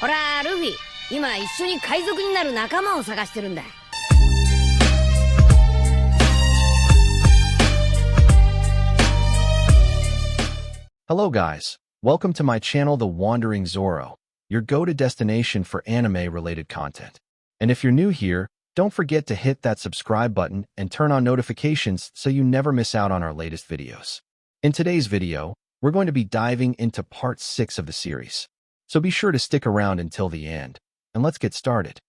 ほら、ルフィ、今一緒に海賊になる仲間を探してるんだ。Hello guys, welcome to my channel The Wandering Zoro, your go-to destination for anime-related content. And if you're new here, don't forget to hit that subscribe button and turn on notifications so you never miss out on our latest videos. In today's video, we're going to be diving into part 6 of the series. So be sure to stick around until the end, and let's get started.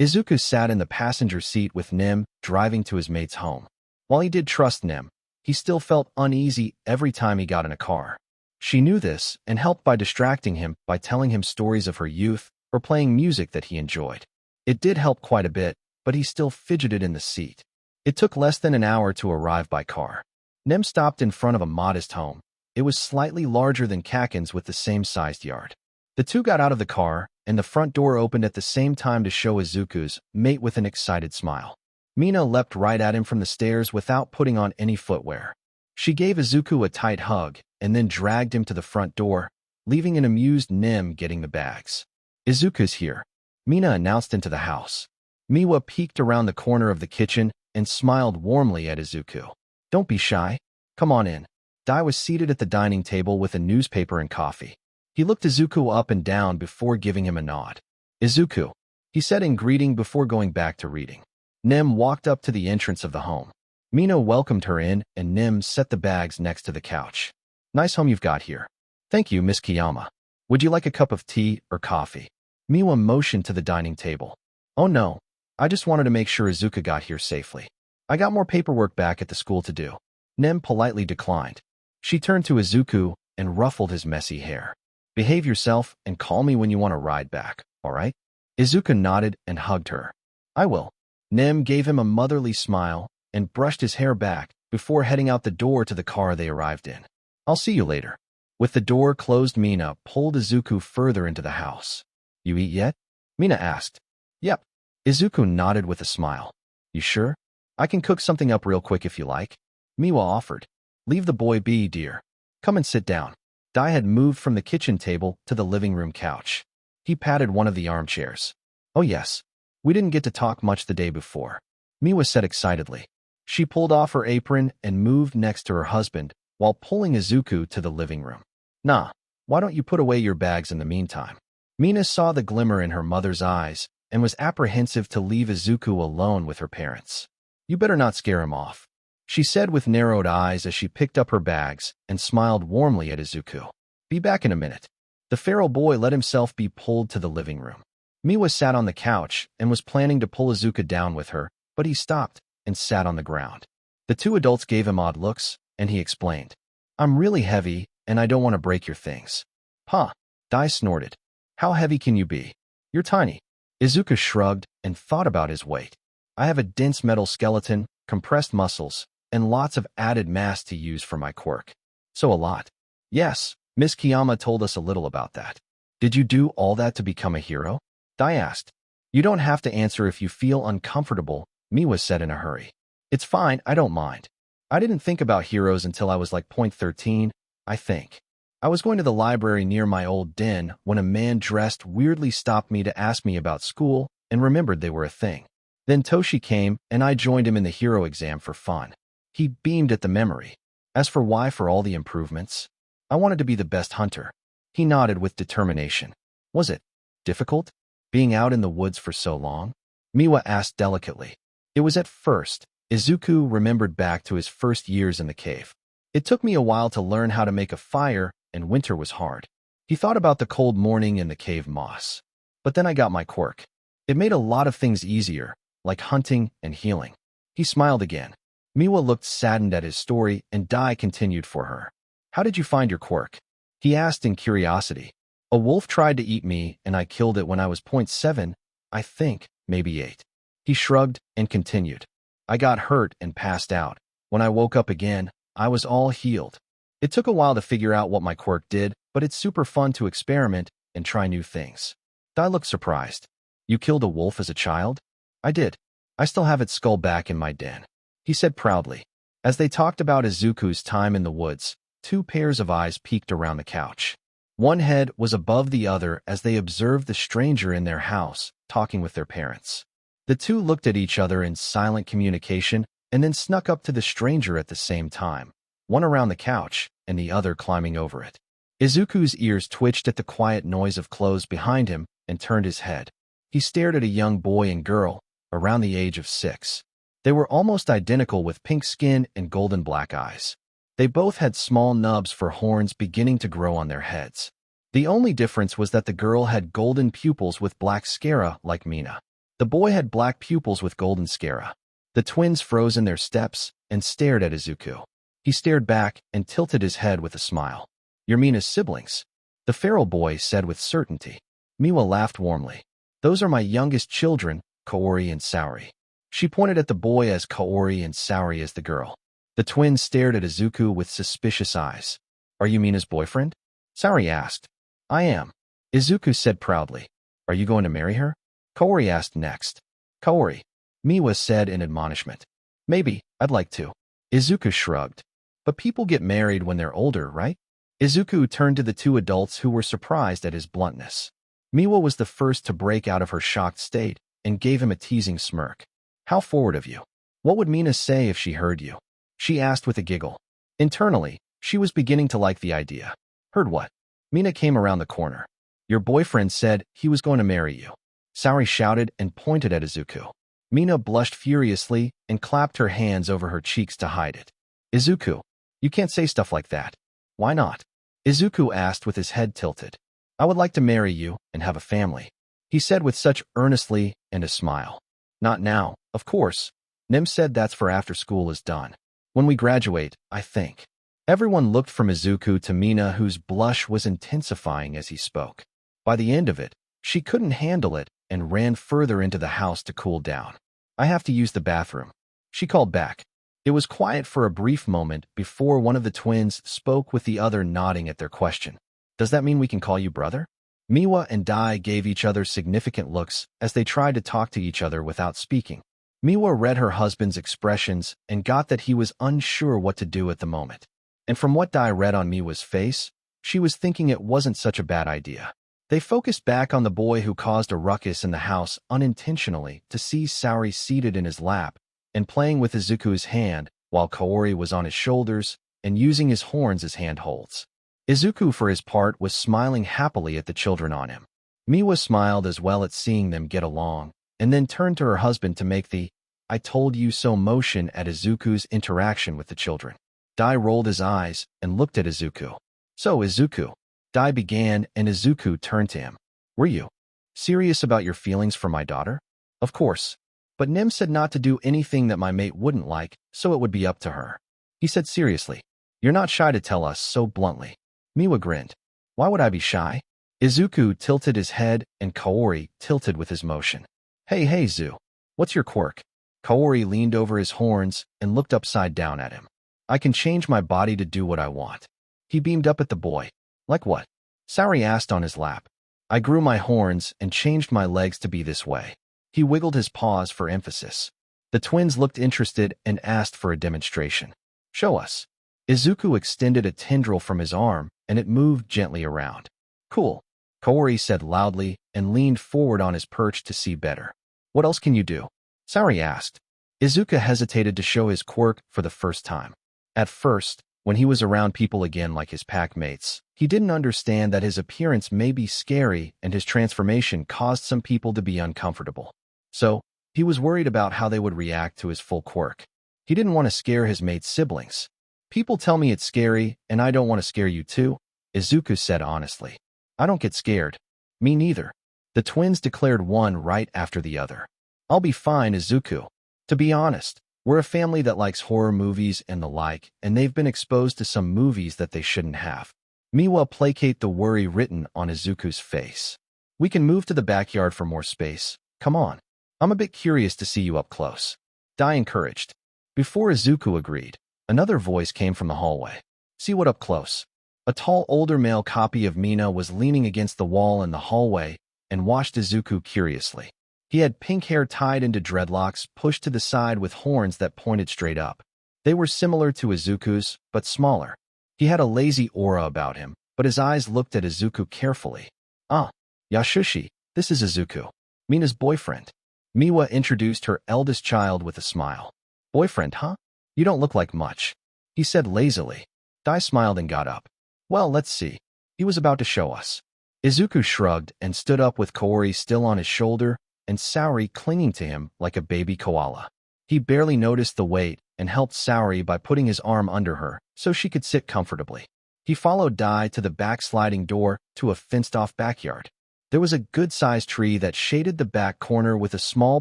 Izuku sat in the passenger seat with Nim, driving to his mate's home. While he did trust Nim, he still felt uneasy every time he got in a car. She knew this and helped by distracting him by telling him stories of her youth or playing music that he enjoyed. It did help quite a bit, but he still fidgeted in the seat. It took less than an hour to arrive by car. Nim stopped in front of a modest home. It was slightly larger than Kaken's with the same sized yard. The two got out of the car, and the front door opened at the same time to show Izuku's mate with an excited smile. Mina leapt right at him from the stairs without putting on any footwear. She gave Izuku a tight hug and then dragged him to the front door, leaving an amused Nim getting the bags. Izuku's here, Mina announced into the house. Miwa peeked around the corner of the kitchen and smiled warmly at Izuku. Don't be shy. Come on in. Dai was seated at the dining table with a newspaper and coffee. He looked Izuku up and down before giving him a nod. Izuku, he said in greeting before going back to reading. Nim walked up to the entrance of the home. Mina welcomed her in, and Nim set the bags next to the couch. Nice home you've got here. Thank you, Miss Kiyama. Would you like a cup of tea or coffee? Miwa motioned to the dining table. Oh no, I just wanted to make sure Izuku got here safely. I got more paperwork back at the school to do. Nim politely declined. She turned to Izuku and ruffled his messy hair. Behave yourself and call me when you want to ride back, all right? Izuku nodded and hugged her. I will. Nim gave him a motherly smile and brushed his hair back before heading out the door to the car they arrived in. I'll see you later. With the door closed, Mina pulled Izuku further into the house. You eat yet? Mina asked. Yep. Izuku nodded with a smile. You sure? I can cook something up real quick if you like. Miwa offered. Leave the boy be, dear. Come and sit down. Dai had moved from the kitchen table to the living room couch. He patted one of the armchairs. Oh yes. We didn't get to talk much the day before, Miwa said excitedly. She pulled off her apron and moved next to her husband while pulling Izuku to the living room. Nah, why don't you put away your bags in the meantime? Mina saw the glimmer in her mother's eyes and was apprehensive to leave Izuku alone with her parents. You better not scare him off, she said with narrowed eyes as she picked up her bags and smiled warmly at Izuku. Be back in a minute. The feral boy let himself be pulled to the living room. Miwa sat on the couch and was planning to pull Izuku down with her, but he stopped and sat on the ground. The two adults gave him odd looks, and he explained. I'm really heavy, and I don't want to break your things. Huh? Dai snorted. How heavy can you be? You're tiny. Izuku shrugged and thought about his weight. I have a dense metal skeleton, compressed muscles, and lots of added mass to use for my quirk. So a lot. Yes, Miss Kiyama told us a little about that. Did you do all that to become a hero? Dai asked. You don't have to answer if you feel uncomfortable, Miwa said in a hurry. It's fine, I don't mind. I didn't think about heroes until I was like point 13, I think. I was going to the library near my old den when a man dressed weirdly stopped me to ask me about school and remembered they were a thing. Then Toshi came and I joined him in the hero exam for fun. He beamed at the memory. As for why for all the improvements, I wanted to be the best hunter. He nodded with determination. Was it difficult, being out in the woods for so long? Miwa asked delicately. It was at first. Izuku remembered back to his first years in the cave. It took me a while to learn how to make a fire, and winter was hard. He thought about the cold morning in the cave moss. But then I got my quirk. It made a lot of things easier, like hunting and healing. He smiled again. Miwa looked saddened at his story, and Dai continued for her. How did you find your quirk? He asked in curiosity. A wolf tried to eat me, and I killed it when I was point 7, I think, maybe 8. He shrugged and continued. I got hurt and passed out. When I woke up again, I was all healed. It took a while to figure out what my quirk did, but it's super fun to experiment and try new things. Dai looked surprised. You killed a wolf as a child? I did. I still have its skull back in my den, he said proudly. As they talked about Izuku's time in the woods, two pairs of eyes peeked around the couch. One head was above the other as they observed the stranger in their house, talking with their parents. The two looked at each other in silent communication and then snuck up to the stranger at the same time, one around the couch and the other climbing over it. Izuku's ears twitched at the quiet noise of clothes behind him and turned his head. He stared at a young boy and girl, around the age of 6. They were almost identical with pink skin and golden black eyes. They both had small nubs for horns beginning to grow on their heads. The only difference was that the girl had golden pupils with black sclera like Mina. The boy had black pupils with golden sclera. The twins froze in their steps and stared at Izuku. He stared back and tilted his head with a smile. "You're Mina's siblings," the feral boy said with certainty. Miwa laughed warmly. "Those are my youngest children, Kaori and Saori." She pointed at the boy as Kaori and Saori as the girl. The twins stared at Izuku with suspicious eyes. "Are you Mina's boyfriend?" Saori asked. "I am," Izuku said proudly. "Are you going to marry her?" Kaori asked next. "Kaori," Miwa said in admonishment. "Maybe, I'd like to." Izuku shrugged. "But people get married when they're older, right?" Izuku turned to the two adults who were surprised at his bluntness. Miwa was the first to break out of her shocked state and gave him a teasing smirk. "How forward of you. What would Mina say if she heard you?" she asked with a giggle. Internally, she was beginning to like the idea. "Heard what?" Mina came around the corner. "Your boyfriend said he was going to marry you." Saori shouted and pointed at Izuku. Mina blushed furiously and clapped her hands over her cheeks to hide it. "Izuku, you can't say stuff like that." "Why not?" Izuku asked with his head tilted. "I would like to marry you and have a family," he said with such earnestly and a smile. "Not now, of course. Nim said that's for after school is done. When we graduate, I think." Everyone looked from Izuku to Mina, whose blush was intensifying as he spoke. By the end of it, she couldn't handle it and ran further into the house to cool down. "I have to use the bathroom," she called back. It was quiet for a brief moment before one of the twins spoke with the other nodding at their question. "Does that mean we can call you brother?" Miwa and Dai gave each other significant looks as they tried to talk to each other without speaking. Miwa read her husband's expressions and got that he was unsure what to do at the moment. And from what Dai read on Miwa's face, she was thinking it wasn't such a bad idea. They focused back on the boy who caused a ruckus in the house unintentionally to see Saori seated in his lap and playing with Izuku's hand while Kaori was on his shoulders and using his horns as handholds. Izuku, for his part, was smiling happily at the children on him. Miwa smiled as well at seeing them get along, and then turned to her husband to make the "I told you so" motion at Izuku's interaction with the children. Dai rolled his eyes and looked at Izuku. "So, Izuku," Dai began, and Izuku turned to him. "Were you serious about your feelings for my daughter?" "Of course. But Nim said not to do anything that my mate wouldn't like, so it would be up to her." He said seriously. "You're not shy to tell us so bluntly." Miwa grinned. "Why would I be shy?" Izuku tilted his head and Kaori tilted with his motion. Hey, Zu. What's your quirk?" Kaori leaned over his horns and looked upside down at him. "I can change my body to do what I want." He beamed up at the boy. "Like what?" Saori asked on his lap. "I grew my horns and changed my legs to be this way." He wiggled his paws for emphasis. The twins looked interested and asked for a demonstration. "Show us." Izuku extended a tendril from his arm, and it moved gently around. "Cool," Kaori said loudly and leaned forward on his perch to see better. "What else can you do?" Saori asked. Izuku hesitated to show his quirk for the first time. At first, when he was around people again like his pack mates, he didn't understand that his appearance may be scary and his transformation caused some people to be uncomfortable. So, he was worried about how they would react to his full quirk. He didn't want to scare his mate's siblings. "People tell me it's scary, and I don't want to scare you too," Izuku said honestly. "I don't get scared." "Me neither," the twins declared one right after the other. "I'll be fine, Izuku. To be honest, we're a family that likes horror movies and the like, and they've been exposed to some movies that they shouldn't have." Miwa placate the worry written on Izuku's face. "We can move to the backyard for more space. Come on. I'm a bit curious to see you up close," Dai encouraged. Before Izuku agreed, another voice came from the hallway. "See what up close?" A tall older male copy of Mina was leaning against the wall in the hallway and watched Izuku curiously. He had pink hair tied into dreadlocks pushed to the side with horns that pointed straight up. They were similar to Izuku's, but smaller. He had a lazy aura about him, but his eyes looked at Izuku carefully. Ah, Yashushi, this is Izuku, Mina's boyfriend. Miwa introduced her eldest child with a smile. Boyfriend, huh? You don't look like much, he said lazily. Dai smiled and got up. Well, let's see. He was about to show us. Izuku shrugged and stood up with Kaori still on his shoulder and Saori clinging to him like a baby koala. He barely noticed the weight and helped Saori by putting his arm under her so she could sit comfortably. He followed Dai to the backsliding door to a fenced-off backyard. There was a good-sized tree that shaded the back corner with a small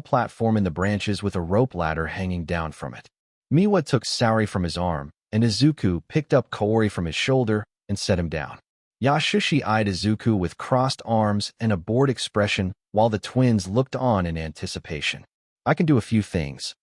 platform in the branches with a rope ladder hanging down from it. Miwa took Saori from his arm, and Izuku picked up Kaori from his shoulder and set him down. Yashushi eyed Izuku with crossed arms and a bored expression while the twins looked on in anticipation. I can do a few things,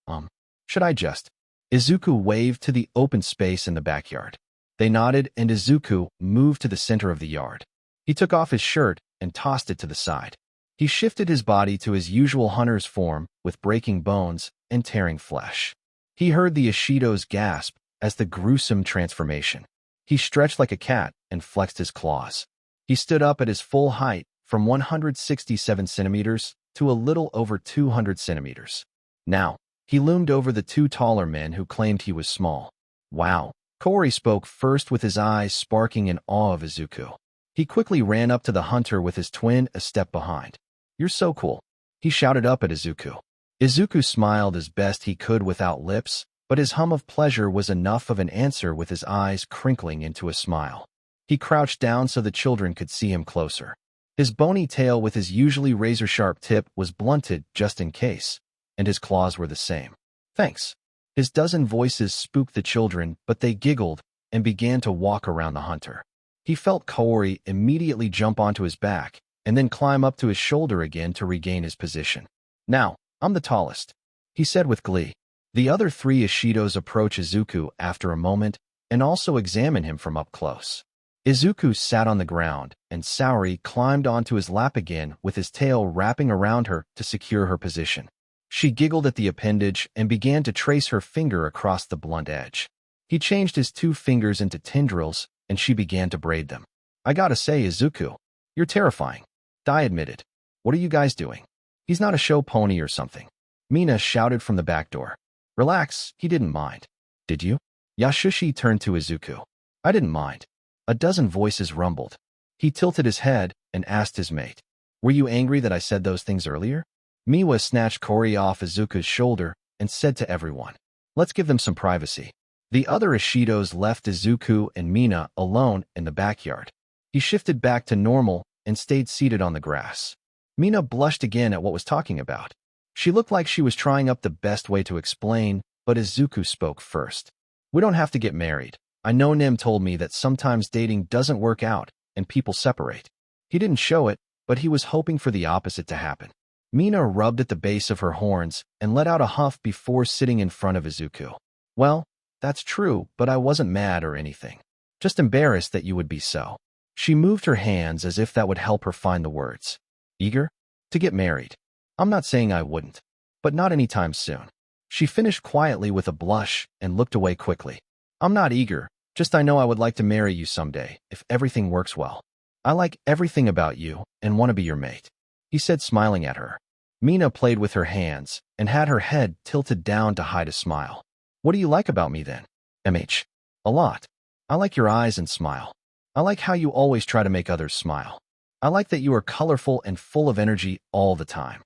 should I just? Izuku waved to the open space in the backyard. They nodded and Izuku moved to the center of the yard. He took off his shirt and tossed it to the side. He shifted his body to his usual hunter's form with breaking bones and tearing flesh. He heard the Ishidos gasp as the gruesome transformation. He stretched like a cat and flexed his claws. He stood up at his full height from 167 centimeters to a little over 200 centimeters. Now, he loomed over the two taller men who claimed he was small. Wow. Kaori spoke first with his eyes sparking in awe of Izuku. He quickly ran up to the hunter with his twin a step behind. You're so cool, he shouted up at Izuku. Izuku smiled as best he could without lips, but his hum of pleasure was enough of an answer with his eyes crinkling into a smile. He crouched down so the children could see him closer. His bony tail with his usually razor-sharp tip was blunted just in case, and his claws were the same. Thanks. His dozen voices spooked the children, but they giggled and began to walk around the hunter. He felt Kaori immediately jump onto his back and then climb up to his shoulder again to regain his position. Now, I'm the tallest, he said with glee. The other three Ishidos approach Izuku after a moment and also examine him from up close. Izuku sat on the ground, and Saori climbed onto his lap again with his tail wrapping around her to secure her position. She giggled at the appendage and began to trace her finger across the blunt edge. He changed his two fingers into tendrils, and she began to braid them. I gotta say, Izuku, you're terrifying, Dai admitted. What are you guys doing? He's not a show pony or something. Mina shouted from the back door. Relax, he didn't mind. Did you? Yashushi turned to Izuku. I didn't mind. A dozen voices rumbled. He tilted his head and asked his mate. Were you angry that I said those things earlier? Miwa snatched Kaori off Izuku's shoulder and said to everyone, let's give them some privacy. The other Ishidos left Izuku and Mina alone in the backyard. He shifted back to normal and stayed seated on the grass. Mina blushed again at what was talking about. She looked like she was trying up the best way to explain, but Izuku spoke first. We don't have to get married. I know Nim told me that sometimes dating doesn't work out and people separate. He didn't show it, but he was hoping for the opposite to happen. Mina rubbed at the base of her horns and let out a huff before sitting in front of Izuku. Well, that's true, but I wasn't mad or anything. Just embarrassed that you would be so. She moved her hands as if that would help her find the words. Eager? To get married. I'm not saying I wouldn't, but not anytime soon. She finished quietly with a blush and looked away quickly. I'm not eager, just I know I would like to marry you someday, if everything works well. I like everything about you and want to be your mate, he said, smiling at her. Mina played with her hands and had her head tilted down to hide a smile. What do you like about me then? A lot. I like your eyes and smile. I like how you always try to make others smile. I like that you are colorful and full of energy all the time.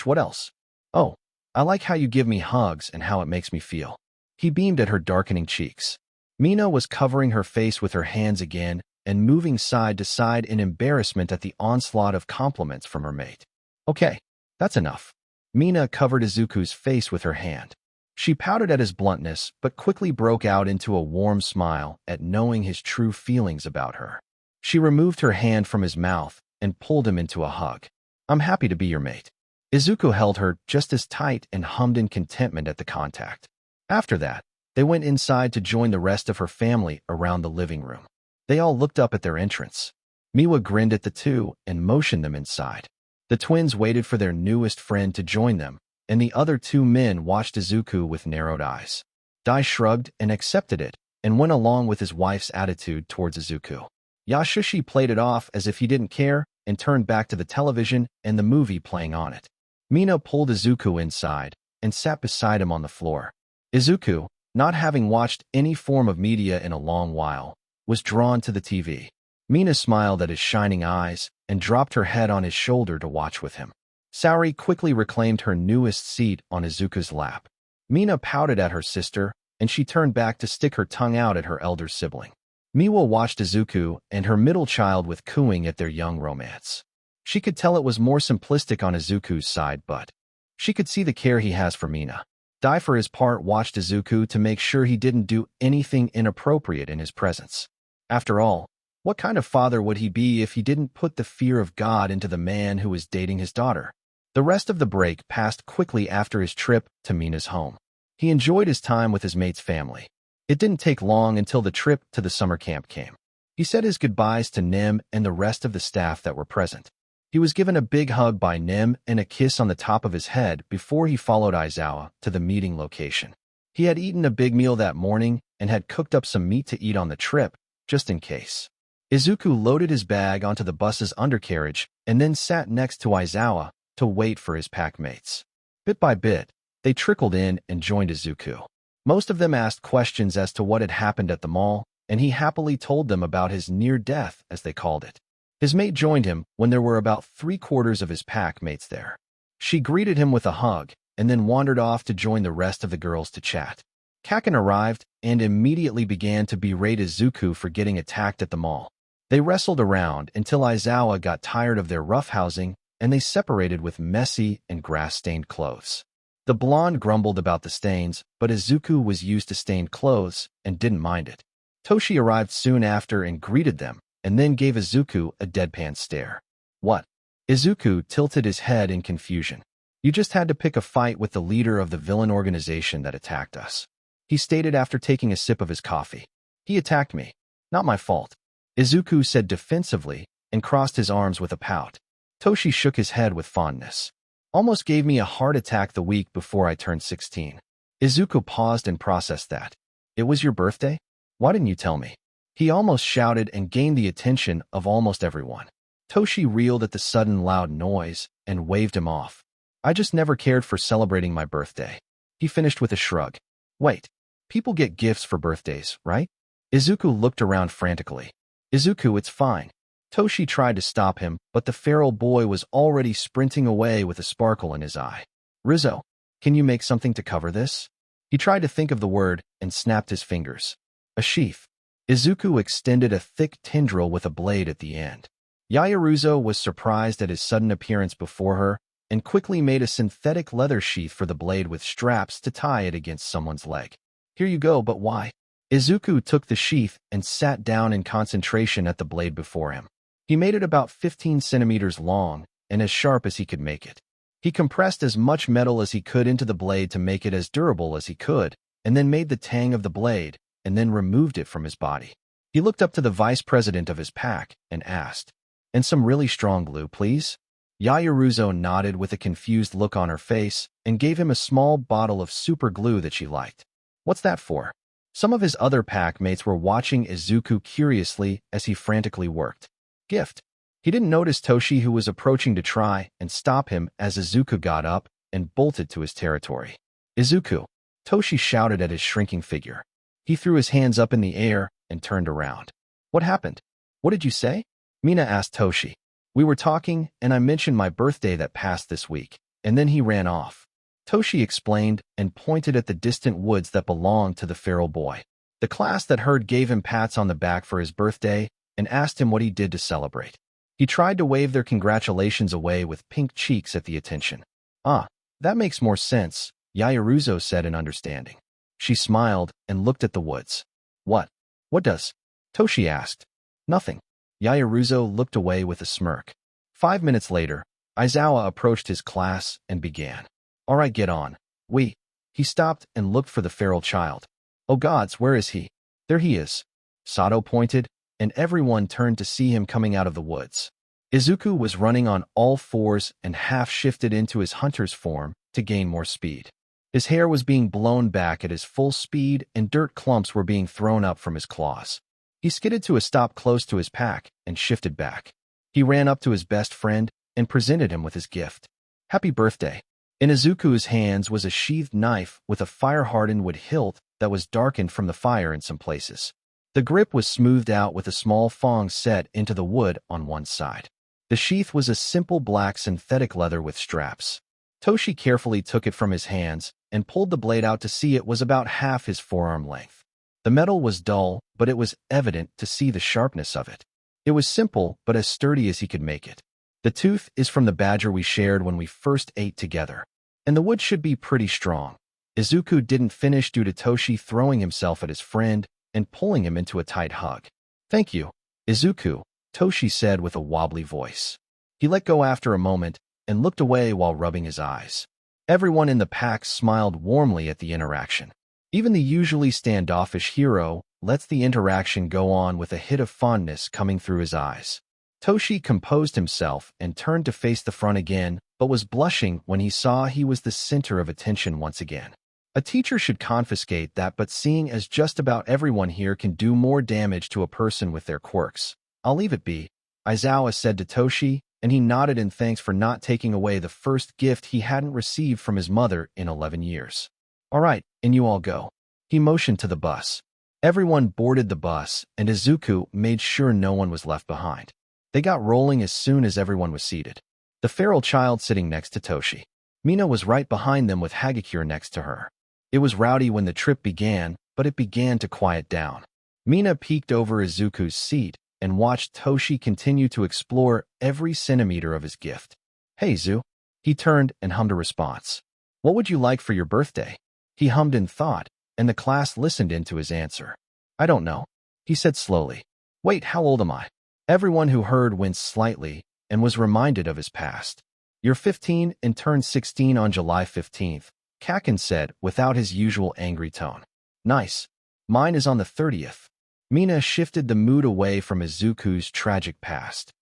What else? Oh, I like how you give me hugs and how it makes me feel. He beamed at her darkening cheeks. Mina was covering her face with her hands again and moving side to side in embarrassment at the onslaught of compliments from her mate. Okay, that's enough. Mina covered Izuku's face with her hand. She pouted at his bluntness, but quickly broke out into a warm smile at knowing his true feelings about her. She removed her hand from his mouth and pulled him into a hug. I'm happy to be your mate. Izuku held her just as tight and hummed in contentment at the contact. After that, they went inside to join the rest of her family around the living room. They all looked up at their entrance. Miwa grinned at the two and motioned them inside. The twins waited for their newest friend to join them, and the other two men watched Izuku with narrowed eyes. Dai shrugged and accepted it, and went along with his wife's attitude towards Izuku. Yasushi played it off as if he didn't care and turned back to the television and the movie playing on it. Mina pulled Izuku inside and sat beside him on the floor. Izuku, not having watched any form of media in a long while, was drawn to the TV. Mina smiled at his shining eyes and dropped her head on his shoulder to watch with him. Saori quickly reclaimed her newest seat on Izuku's lap. Mina pouted at her sister, and she turned back to stick her tongue out at her elder sibling. Miwa watched Izuku and her middle child with cooing at their young romance. She could tell it was more simplistic on Izuku's side, but she could see the care he has for Mina. Dai for his part watched Izuku to make sure he didn't do anything inappropriate in his presence. After all, what kind of father would he be if he didn't put the fear of God into the man who was dating his daughter? The rest of the break passed quickly after his trip to Mina's home. He enjoyed his time with his mate's family. It didn't take long until the trip to the summer camp came. He said his goodbyes to Nim and the rest of the staff that were present. He was given a big hug by Nim and a kiss on the top of his head before he followed Aizawa to the meeting location. He had eaten a big meal that morning and had cooked up some meat to eat on the trip, just in case. Izuku loaded his bag onto the bus's undercarriage and then sat next to Aizawa to wait for his packmates. Bit by bit, they trickled in and joined Izuku. Most of them asked questions as to what had happened at the mall, and he happily told them about his near-death, as they called it. His mate joined him when there were about 3/4 of his pack-mates there. She greeted him with a hug, and then wandered off to join the rest of the girls to chat. Kaken arrived and immediately began to berate Izuku for getting attacked at the mall. They wrestled around until Aizawa got tired of their roughhousing, and they separated with messy and grass-stained clothes. The blonde grumbled about the stains, but Izuku was used to stained clothes and didn't mind it. Toshi arrived soon after and greeted them, and then gave Izuku a deadpan stare. What? Izuku tilted his head in confusion. You just had to pick a fight with the leader of the villain organization that attacked us. He stated after taking a sip of his coffee. He attacked me. Not my fault. Izuku said defensively and crossed his arms with a pout. Toshi shook his head with fondness. Almost gave me a heart attack the week before I turned 16. Izuku paused and processed that. It was your birthday? Why didn't you tell me? He almost shouted and gained the attention of almost everyone. Toshi reeled at the sudden loud noise and waved him off. I just never cared for celebrating my birthday. He finished with a shrug. Wait, people get gifts for birthdays, right? Izuku looked around frantically. Izuku, it's fine. Toshi tried to stop him, but the feral boy was already sprinting away with a sparkle in his eye. Rizzo, can you make something to cover this? He tried to think of the word and snapped his fingers. A sheath. Izuku extended a thick tendril with a blade at the end. Yayaruzo was surprised at his sudden appearance before her and quickly made a synthetic leather sheath for the blade with straps to tie it against someone's leg. Here you go, but why? Izuku took the sheath and sat down in concentration at the blade before him. He made it about 15 centimeters long and as sharp as he could make it. He compressed as much metal as he could into the blade to make it as durable as he could, and then made the tang of the blade, and then removed it from his body. He looked up to the vice president of his pack and asked, And some really strong glue, please? Yayaruzo nodded with a confused look on her face and gave him a small bottle of super glue that she liked. What's that for? Some of his other pack mates were watching Izuku curiously as he frantically worked. Gift. He didn't notice Toshi, who was approaching to try and stop him as Izuku got up and bolted to his territory. Izuku. Toshi shouted at his shrinking figure. He threw his hands up in the air and turned around. What happened? What did you say? Mina asked Toshi. We were talking, and I mentioned my birthday that passed this week, and then he ran off. Toshi explained and pointed at the distant woods that belonged to the feral boy. The class that heard gave him pats on the back for his birthday and asked him what he did to celebrate. He tried to wave their congratulations away with pink cheeks at the attention. Ah, that makes more sense, Yayaruzo said in understanding. She smiled and looked at the woods. What? What does? Toshi asked. Nothing. Yayaruzo looked away with a smirk. 5 minutes later, Aizawa approached his class and began. All right, get on. He stopped and looked for the feral child. Oh gods, where is he? There he is. Sato pointed, and everyone turned to see him coming out of the woods. Izuku was running on all fours and half shifted into his hunter's form to gain more speed. His hair was being blown back at his full speed and dirt clumps were being thrown up from his claws. He skidded to a stop close to his pack and shifted back. He ran up to his best friend and presented him with his gift. Happy birthday. In Izuku's hands was a sheathed knife with a fire-hardened wood hilt that was darkened from the fire in some places. The grip was smoothed out with a small fong set into the wood on one side. The sheath was a simple black synthetic leather with straps. Toshi carefully took it from his hands and pulled the blade out to see it was about half his forearm length. The metal was dull, but it was evident to see the sharpness of it. It was simple, but as sturdy as he could make it. The tooth is from the badger we shared when we first ate together, and the wood should be pretty strong. Izuku didn't finish due to Toshi throwing himself at his friend and pulling him into a tight hug. Thank you, Izuku, Toshi said with a wobbly voice. He let go after a moment and looked away while rubbing his eyes. Everyone in the pack smiled warmly at the interaction. Even the usually standoffish hero lets the interaction go on with a hit of fondness coming through his eyes. Toshi composed himself and turned to face the front again, but was blushing when he saw he was the center of attention once again. A teacher should confiscate that, but seeing as just about everyone here can do more damage to a person with their quirks, I'll leave it be, Aizawa said to Toshi, and he nodded in thanks for not taking away the first gift he hadn't received from his mother in 11 years. All right, and you all go. He motioned to the bus. Everyone boarded the bus, and Izuku made sure no one was left behind. They got rolling as soon as everyone was seated. The feral child sitting next to Toshi. Mina was right behind them with Hagakure next to her. It was rowdy when the trip began, but it began to quiet down. Mina peeked over Izuku's seat and watched Toshi continue to explore every centimeter of his gift. Hey, Zu. He turned and hummed a response. What would you like for your birthday? He hummed in thought, and the class listened in to his answer. I don't know, he said slowly. Wait, how old am I? Everyone who heard winced slightly and was reminded of his past. You're 15 and turned 16 on July 15th, Kaken said without his usual angry tone. Nice. Mine is on the 30th. Mina shifted the mood away from Izuku's tragic past.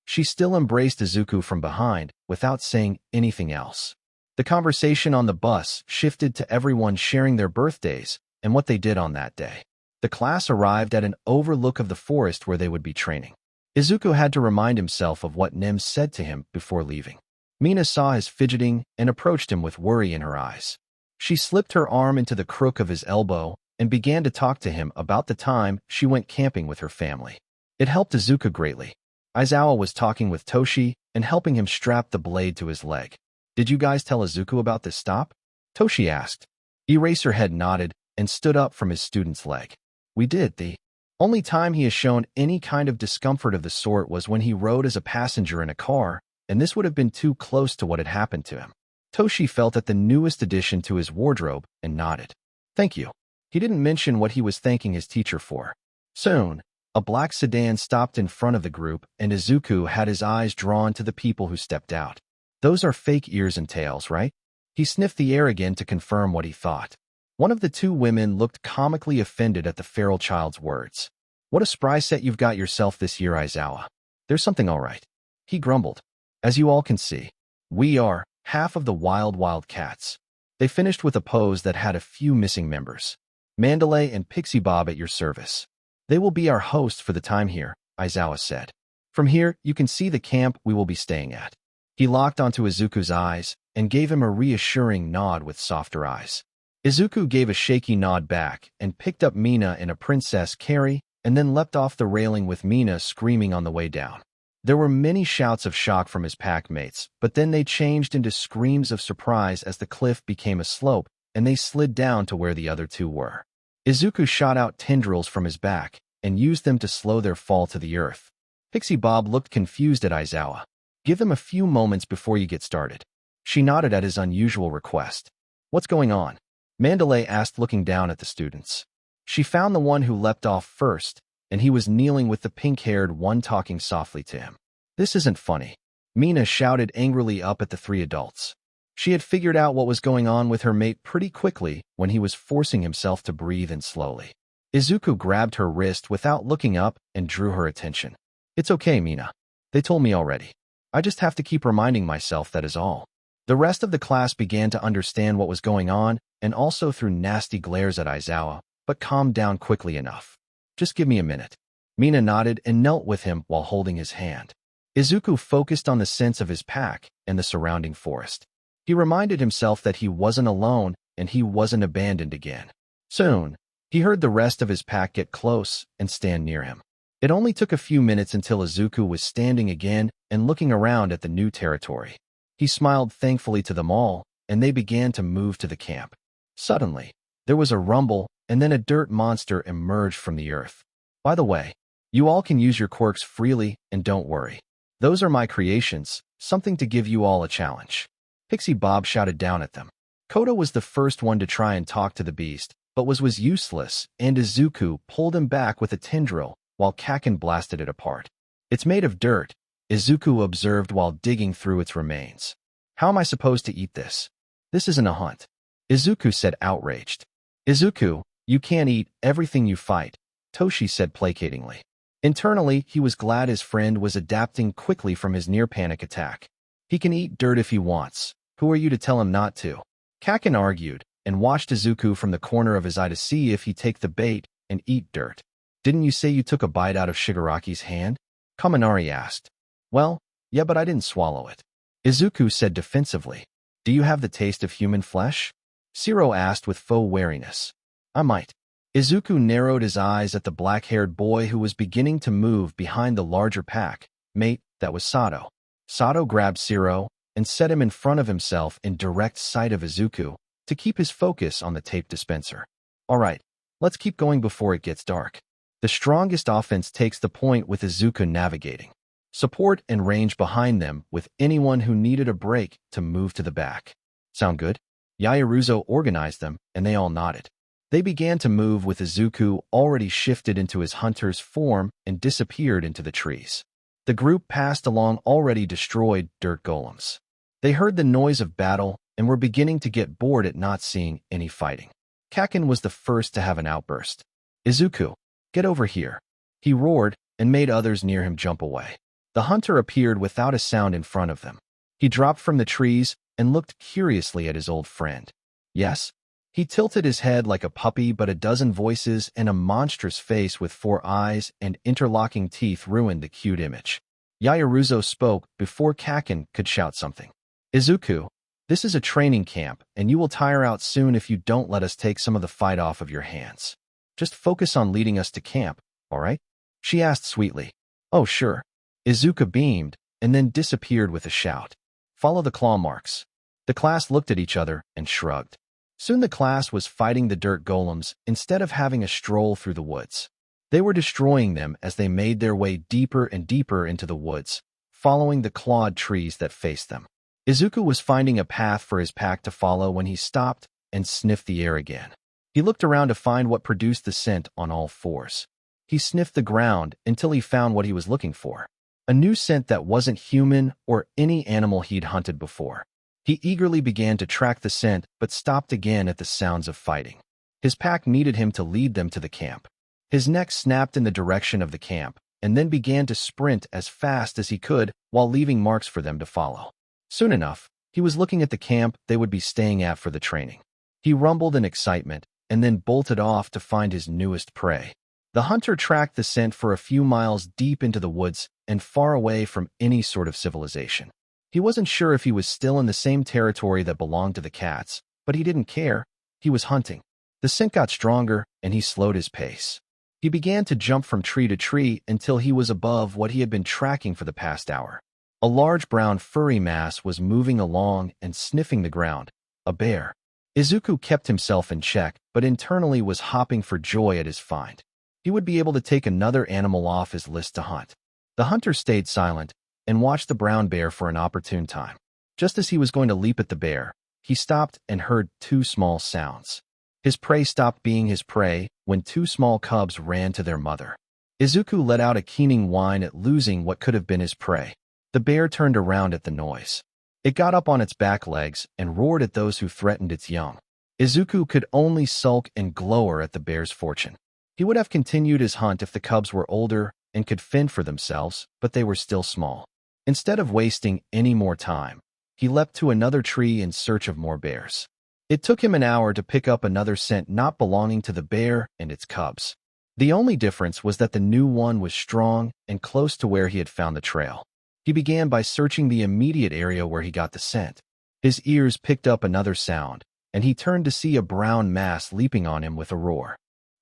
She still embraced Izuku from behind without saying anything else. The conversation on the bus shifted to everyone sharing their birthdays and what they did on that day. The class arrived at an overlook of the forest where they would be training. Izuku had to remind himself of what Nim said to him before leaving. Mina saw his fidgeting and approached him with worry in her eyes. She slipped her arm into the crook of his elbow and began to talk to him about the time she went camping with her family. It helped Izuku greatly. Aizawa was talking with Toshi and helping him strap the blade to his leg. Did you guys tell Izuku about this stop? Toshi asked. Eraserhead nodded and stood up from his student's leg. We did. The only time he has shown any kind of discomfort of the sort was when he rode as a passenger in a car, and this would have been too close to what had happened to him. Toshi felt at the newest addition to his wardrobe and nodded. Thank you. He didn't mention what he was thanking his teacher for. Soon, a black sedan stopped in front of the group, and Izuku had his eyes drawn to the people who stepped out. Those are fake ears and tails, right? He sniffed the air again to confirm what he thought. One of the two women looked comically offended at the feral child's words. What a spry set you've got yourself this year, Aizawa. There's something all right. He grumbled. As you all can see, we are half of the wild cats. They finished with a pose that had a few missing members. Mandalay and Pixie Bob at your service. They will be our hosts for the time here, Aizawa said. From here, you can see the camp we will be staying at. He locked onto Izuku's eyes and gave him a reassuring nod with softer eyes. Izuku gave a shaky nod back and picked up Mina in a princess carry and then leapt off the railing with Mina screaming on the way down. There were many shouts of shock from his pack mates, but then they changed into screams of surprise as the cliff became a slope and they slid down to where the other two were. Izuku shot out tendrils from his back and used them to slow their fall to the earth. Pixie Bob looked confused at Aizawa. Give them a few moments before you get started. She nodded at his unusual request. What's going on? Mandalay asked, looking down at the students. She found the one who leapt off first, and he was kneeling with the pink-haired one talking softly to him. This isn't funny. Mina shouted angrily up at the three adults. She had figured out what was going on with her mate pretty quickly when he was forcing himself to breathe in slowly. Izuku grabbed her wrist without looking up and drew her attention. It's okay, Mina. They told me already. I just have to keep reminding myself, that is all. The rest of the class began to understand what was going on and also threw nasty glares at Aizawa, but calmed down quickly enough. Just give me a minute. Mina nodded and knelt with him while holding his hand. Izuku focused on the sense of his pack and the surrounding forest. He reminded himself that he wasn't alone and he wasn't abandoned again. Soon, he heard the rest of his pack get close and stand near him. It only took a few minutes until Izuku was standing again and looking around at the new territory. He smiled thankfully to them all, and they began to move to the camp. Suddenly, there was a rumble, and then a dirt monster emerged from the earth. By the way, you all can use your quirks freely, and don't worry. Those are my creations, something to give you all a challenge. Pixie Bob shouted down at them. Koda was the first one to try and talk to the beast, but was useless, and Izuku pulled him back with a tendril, while Kaken blasted it apart. It's made of dirt, Izuku observed while digging through its remains. How am I supposed to eat this? This isn't a hunt, Izuku said outraged. Izuku, you can't eat everything you fight, Toshi said placatingly. Internally, he was glad his friend was adapting quickly from his near-panic attack. He can eat dirt if he wants. Who are you to tell him not to? Kaken argued, and watched Izuku from the corner of his eye to see if he'd take the bait and eat dirt. Didn't you say you took a bite out of Shigaraki's hand? Kaminari asked. Well, yeah, but I didn't swallow it, Izuku said defensively. Do you have the taste of human flesh? Shiro asked with faux wariness. I might. Izuku narrowed his eyes at the black-haired boy who was beginning to move behind the larger pack. Mate, that was Sato. Sato grabbed Shiro and set him in front of himself in direct sight of Izuku to keep his focus on the tape dispenser. All right, let's keep going before it gets dark. The strongest offense takes the point with Izuku navigating. Support and range behind them with anyone who needed a break to move to the back. Sound good? Yaoruzo organized them, and they all nodded. They began to move with Izuku already shifted into his hunter's form and disappeared into the trees. The group passed along already destroyed dirt golems. They heard the noise of battle and were beginning to get bored at not seeing any fighting. Kaken was the first to have an outburst. Izuku, get over here. He roared and made others near him jump away. The hunter appeared without a sound in front of them. He dropped from the trees and looked curiously at his old friend. Yes? He tilted his head like a puppy, but a dozen voices and a monstrous face with 4 eyes and interlocking teeth ruined the cute image. Yaoruzo spoke before Kaken could shout something. Izuku, this is a training camp, and you will tire out soon if you don't let us take some of the fight off of your hands. Just focus on leading us to camp, all right? She asked sweetly. Oh, sure. Izuku beamed, and then disappeared with a shout. Follow the claw marks. The class looked at each other and shrugged. Soon the class was fighting the dirt golems instead of having a stroll through the woods. They were destroying them as they made their way deeper and deeper into the woods, following the clawed trees that faced them. Izuku was finding a path for his pack to follow when he stopped and sniffed the air again. He looked around to find what produced the scent on all 4s. He sniffed the ground until he found what he was looking for. A new scent that wasn't human or any animal he'd hunted before. He eagerly began to track the scent, but stopped again at the sounds of fighting. His pack needed him to lead them to the camp. His neck snapped in the direction of the camp, and then began to sprint as fast as he could while leaving marks for them to follow. Soon enough, he was looking at the camp they would be staying at for the training. He rumbled in excitement, and then bolted off to find his newest prey. The hunter tracked the scent for a few miles deep into the woods and far away from any sort of civilization. He wasn't sure if he was still in the same territory that belonged to the cats, but he didn't care. He was hunting. The scent got stronger, and he slowed his pace. He began to jump from tree to tree until he was above what he had been tracking for the past hour. A large brown furry mass was moving along and sniffing the ground. A bear. Izuku kept himself in check, but internally was hopping for joy at his find. He would be able to take another animal off his list to hunt. The hunter stayed silent and watched the brown bear for an opportune time. Just as he was going to leap at the bear, he stopped and heard 2 small sounds. His prey stopped being his prey when 2 small cubs ran to their mother. Izuku let out a keening whine at losing what could have been his prey. The bear turned around at the noise. It got up on its back legs and roared at those who threatened its young. Izuku could only sulk and glower at the bear's fortune. He would have continued his hunt if the cubs were older and could fend for themselves, but they were still small. Instead of wasting any more time, he leapt to another tree in search of more bears. It took him an hour to pick up another scent not belonging to the bear and its cubs. The only difference was that the new one was strong and close to where he had found the trail. He began by searching the immediate area where he got the scent. His ears picked up another sound, and he turned to see a brown mass leaping on him with a roar.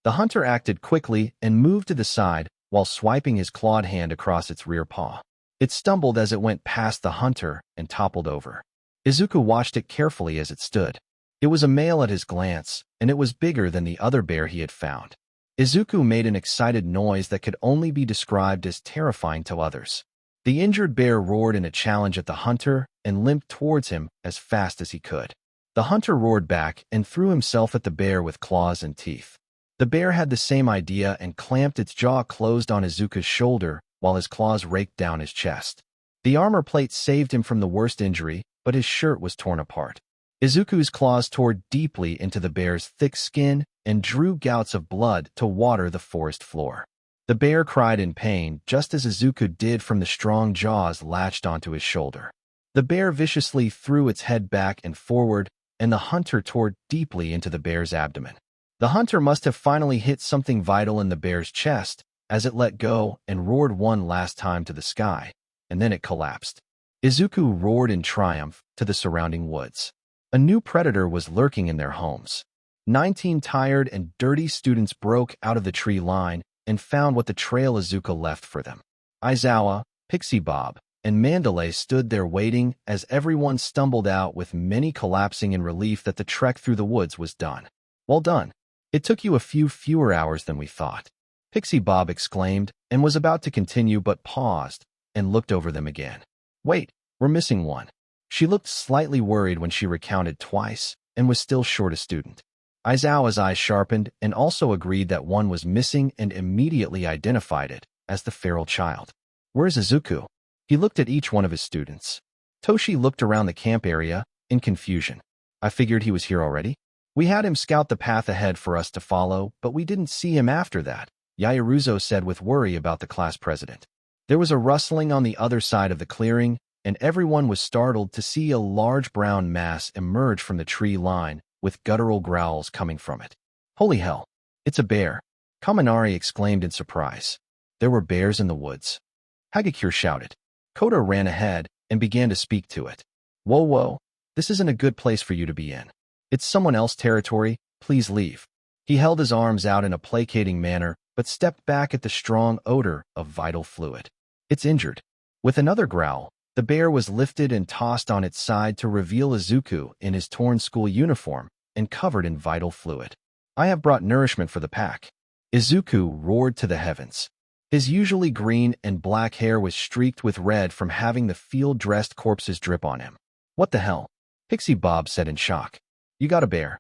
The hunter acted quickly and moved to the side while swiping his clawed hand across its rear paw. It stumbled as it went past the hunter and toppled over. Izuku watched it carefully as it stood. It was a male at his glance, and it was bigger than the other bear he had found. Izuku made an excited noise that could only be described as terrifying to others. The injured bear roared in a challenge at the hunter and limped towards him as fast as he could. The hunter roared back and threw himself at the bear with claws and teeth. The bear had the same idea and clamped its jaw closed on Izuku's shoulder while his claws raked down his chest. The armor plate saved him from the worst injury, but his shirt was torn apart. Izuku's claws tore deeply into the bear's thick skin and drew gouts of blood to water the forest floor. The bear cried in pain just as Izuku did from the strong jaws latched onto his shoulder. The bear viciously threw its head back and forward, and the hunter tore deeply into the bear's abdomen. The hunter must have finally hit something vital in the bear's chest as it let go and roared one last time to the sky, and then it collapsed. Izuku roared in triumph to the surrounding woods. A new predator was lurking in their homes. 19 tired and dirty students broke out of the tree line and found what the trail Izuku left for them. Aizawa, Pixie Bob, and Mandalay stood there waiting as everyone stumbled out with many collapsing in relief that the trek through the woods was done. Well done. It took you a few fewer hours than we thought. Pixie Bob exclaimed and was about to continue but paused and looked over them again. Wait, we're missing one. She looked slightly worried when she recounted twice and was still short a student. Aizawa's eyes sharpened and also agreed that one was missing and immediately identified it as the feral child. Where's Izuku? He looked at each one of his students. Toshi looked around the camp area in confusion. I figured he was here already. We had him scout the path ahead for us to follow, but we didn't see him after that, Yaoruzo said with worry about the class president. There was a rustling on the other side of the clearing, and everyone was startled to see a large brown mass emerge from the tree line, with guttural growls coming from it. Holy hell, it's a bear, Kaminari exclaimed in surprise. There were bears in the woods. Hagakure shouted. Koda ran ahead and began to speak to it. Whoa, this isn't a good place for you to be in. It's someone else's territory, please leave. He held his arms out in a placating manner, but stepped back at the strong odor of vital fluid. It's injured. With another growl, the bear was lifted and tossed on its side to reveal Izuku in his torn school uniform and covered in vital fluid. I have brought nourishment for the pack. Izuku roared to the heavens. His usually green and black hair was streaked with red from having the field-dressed corpses drip on him. What the hell? Pixie Bob said in shock. You got a bear.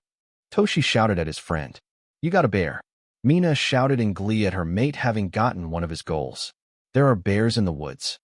Toshi shouted at his friend. You got a bear. Mina shouted in glee at her mate having gotten one of his goals. There are bears in the woods.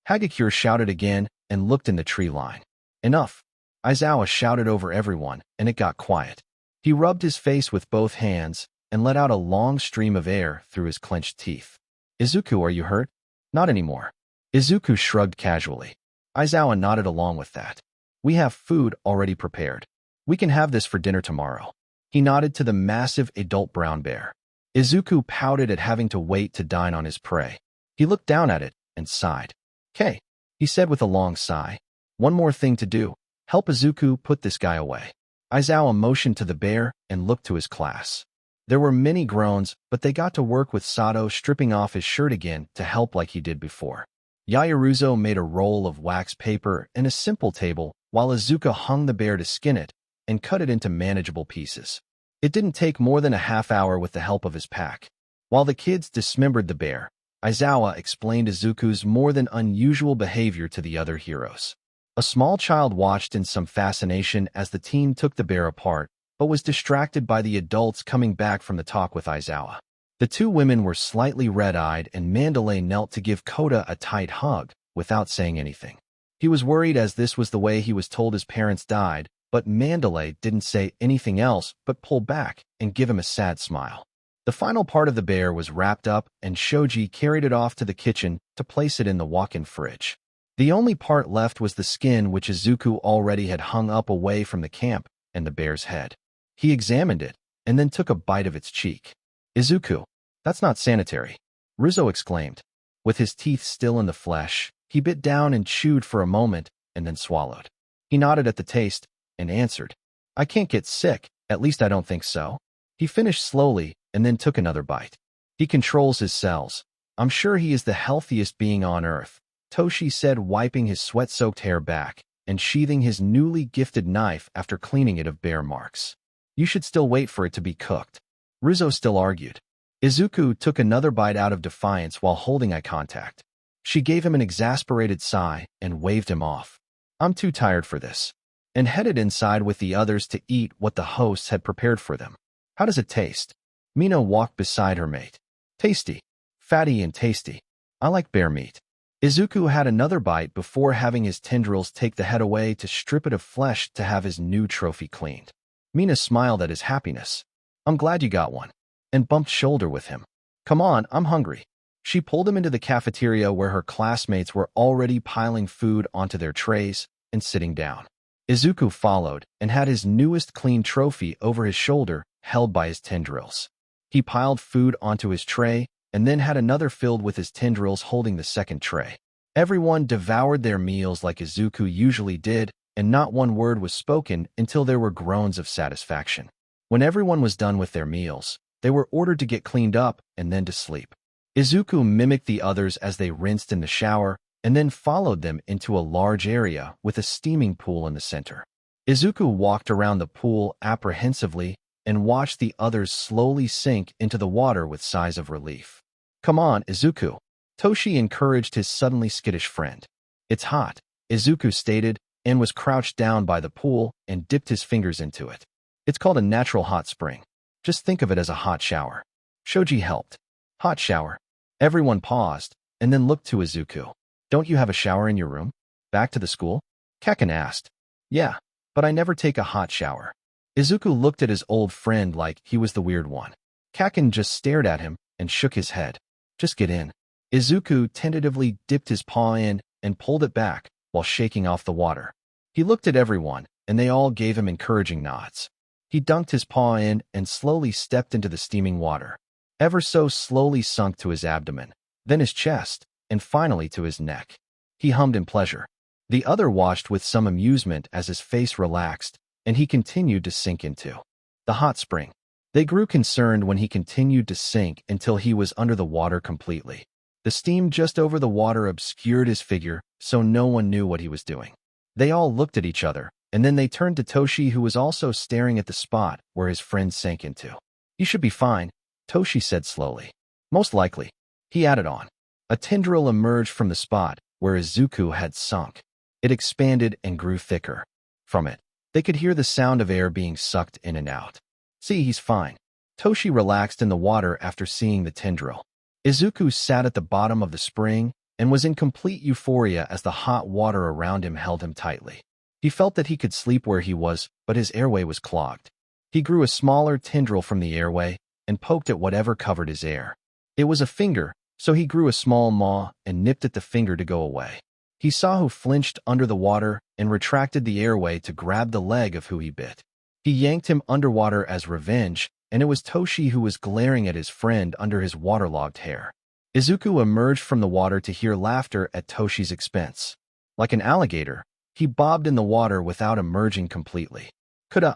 Hagakure shouted again and looked in the tree line. Enough. Aizawa shouted over everyone, and it got quiet. He rubbed his face with both hands and let out a long stream of air through his clenched teeth. Izuku, are you hurt? Not anymore. Izuku shrugged casually. Aizawa nodded along with that. We have food already prepared. We can have this for dinner tomorrow. He nodded to the massive adult brown bear. Izuku pouted at having to wait to dine on his prey. He looked down at it and sighed. "K," he said with a long sigh. One more thing to do. Help Izuku put this guy away. Aizawa motioned to the bear and looked to his class. There were many groans, but they got to work with Sato stripping off his shirt again to help like he did before. Yaoruzo made a roll of wax paper and a simple table while Izuku hung the bear to skin it and cut it into manageable pieces. It didn't take more than a half hour with the help of his pack. While the kids dismembered the bear, Aizawa explained Izuku's more than unusual behavior to the other heroes. A small child watched in some fascination as the team took the bear apart, but was distracted by the adults coming back from the talk with Aizawa. The two women were slightly red-eyed and Mandalay knelt to give Koda a tight hug without saying anything. He was worried as this was the way he was told his parents died, but Mandalay didn't say anything else but pull back and give him a sad smile. The final part of the bear was wrapped up and Shoji carried it off to the kitchen to place it in the walk-in fridge. The only part left was the skin which Izuku already had hung up away from the camp and the bear's head. He examined it and then took a bite of its cheek. Izuku, That's not sanitary, Rizzo exclaimed. With his teeth still in the flesh, he bit down and chewed for a moment and then swallowed. He nodded at the taste and answered, I can't get sick, at least I don't think so. He finished slowly and then took another bite. He controls his cells. I'm sure he is the healthiest being on Earth, Toshi said, wiping his sweat-soaked hair back and sheathing his newly gifted knife after cleaning it of bear marks. You should still wait for it to be cooked, Rizzo still argued. Izuku took another bite out of defiance while holding eye contact. She gave him an exasperated sigh and waved him off. I'm too tired for this, and headed inside with the others to eat what the hosts had prepared for them. How does it taste? Mina walked beside her mate. Tasty. Fatty and tasty. I like bear meat. Izuku had another bite before having his tendrils take the head away to strip it of flesh to have his new trophy cleaned. Mina smiled at his happiness. I'm glad you got one, and bumped shoulder with him. Come on, I'm hungry. She pulled him into the cafeteria where her classmates were already piling food onto their trays and sitting down. Izuku followed and had his newest clean trophy over his shoulder, held by his tendrils. He piled food onto his tray and then had another filled with his tendrils holding the second tray. Everyone devoured their meals like Izuku usually did, and not one word was spoken until there were groans of satisfaction. When everyone was done with their meals, they were ordered to get cleaned up and then to sleep. Izuku mimicked the others as they rinsed in the shower and then followed them into a large area with a steaming pool in the center. Izuku walked around the pool apprehensively and watched the others slowly sink into the water with sighs of relief. Come on, Izuku. Toshi encouraged his suddenly skittish friend. It's hot, Izuku stated, and was crouched down by the pool and dipped his fingers into it. It's called a natural hot spring. Just think of it as a hot shower. Shoji helped. Hot shower. Everyone paused and then looked to Izuku. Don't you have a shower in your room? Back to the school? Kaken asked. Yeah, but I never take a hot shower. Izuku looked at his old friend like he was the weird one. Kaken just stared at him and shook his head. Just get in. Izuku tentatively dipped his paw in and pulled it back while shaking off the water. He looked at everyone, and they all gave him encouraging nods. He dunked his paw in and slowly stepped into the steaming water. Ever so slowly sunk to his abdomen, then his chest, and finally to his neck. He hummed in pleasure. The other watched with some amusement as his face relaxed, and he continued to sink into the hot spring. They grew concerned when he continued to sink until he was under the water completely. The steam just over the water obscured his figure, so no one knew what he was doing. They all looked at each other, and then they turned to Toshi, who was also staring at the spot where his friend sank into. You should be fine, Toshi said slowly. Most likely. He added on. A tendril emerged from the spot where Izuku had sunk. It expanded and grew thicker. From it, they could hear the sound of air being sucked in and out. See, he's fine. Toshi relaxed in the water after seeing the tendril. Izuku sat at the bottom of the spring and was in complete euphoria as the hot water around him held him tightly. He felt that he could sleep where he was, but his airway was clogged. He grew a smaller tendril from the airway and poked at whatever covered his air. It was a finger, so he grew a small maw and nipped at the finger to go away. He saw who flinched under the water and retracted the airway to grab the leg of who he bit. He yanked him underwater as revenge, and it was Toshi who was glaring at his friend under his waterlogged hair. Izuku emerged from the water to hear laughter at Toshi's expense. Like an alligator, he bobbed in the water without emerging completely.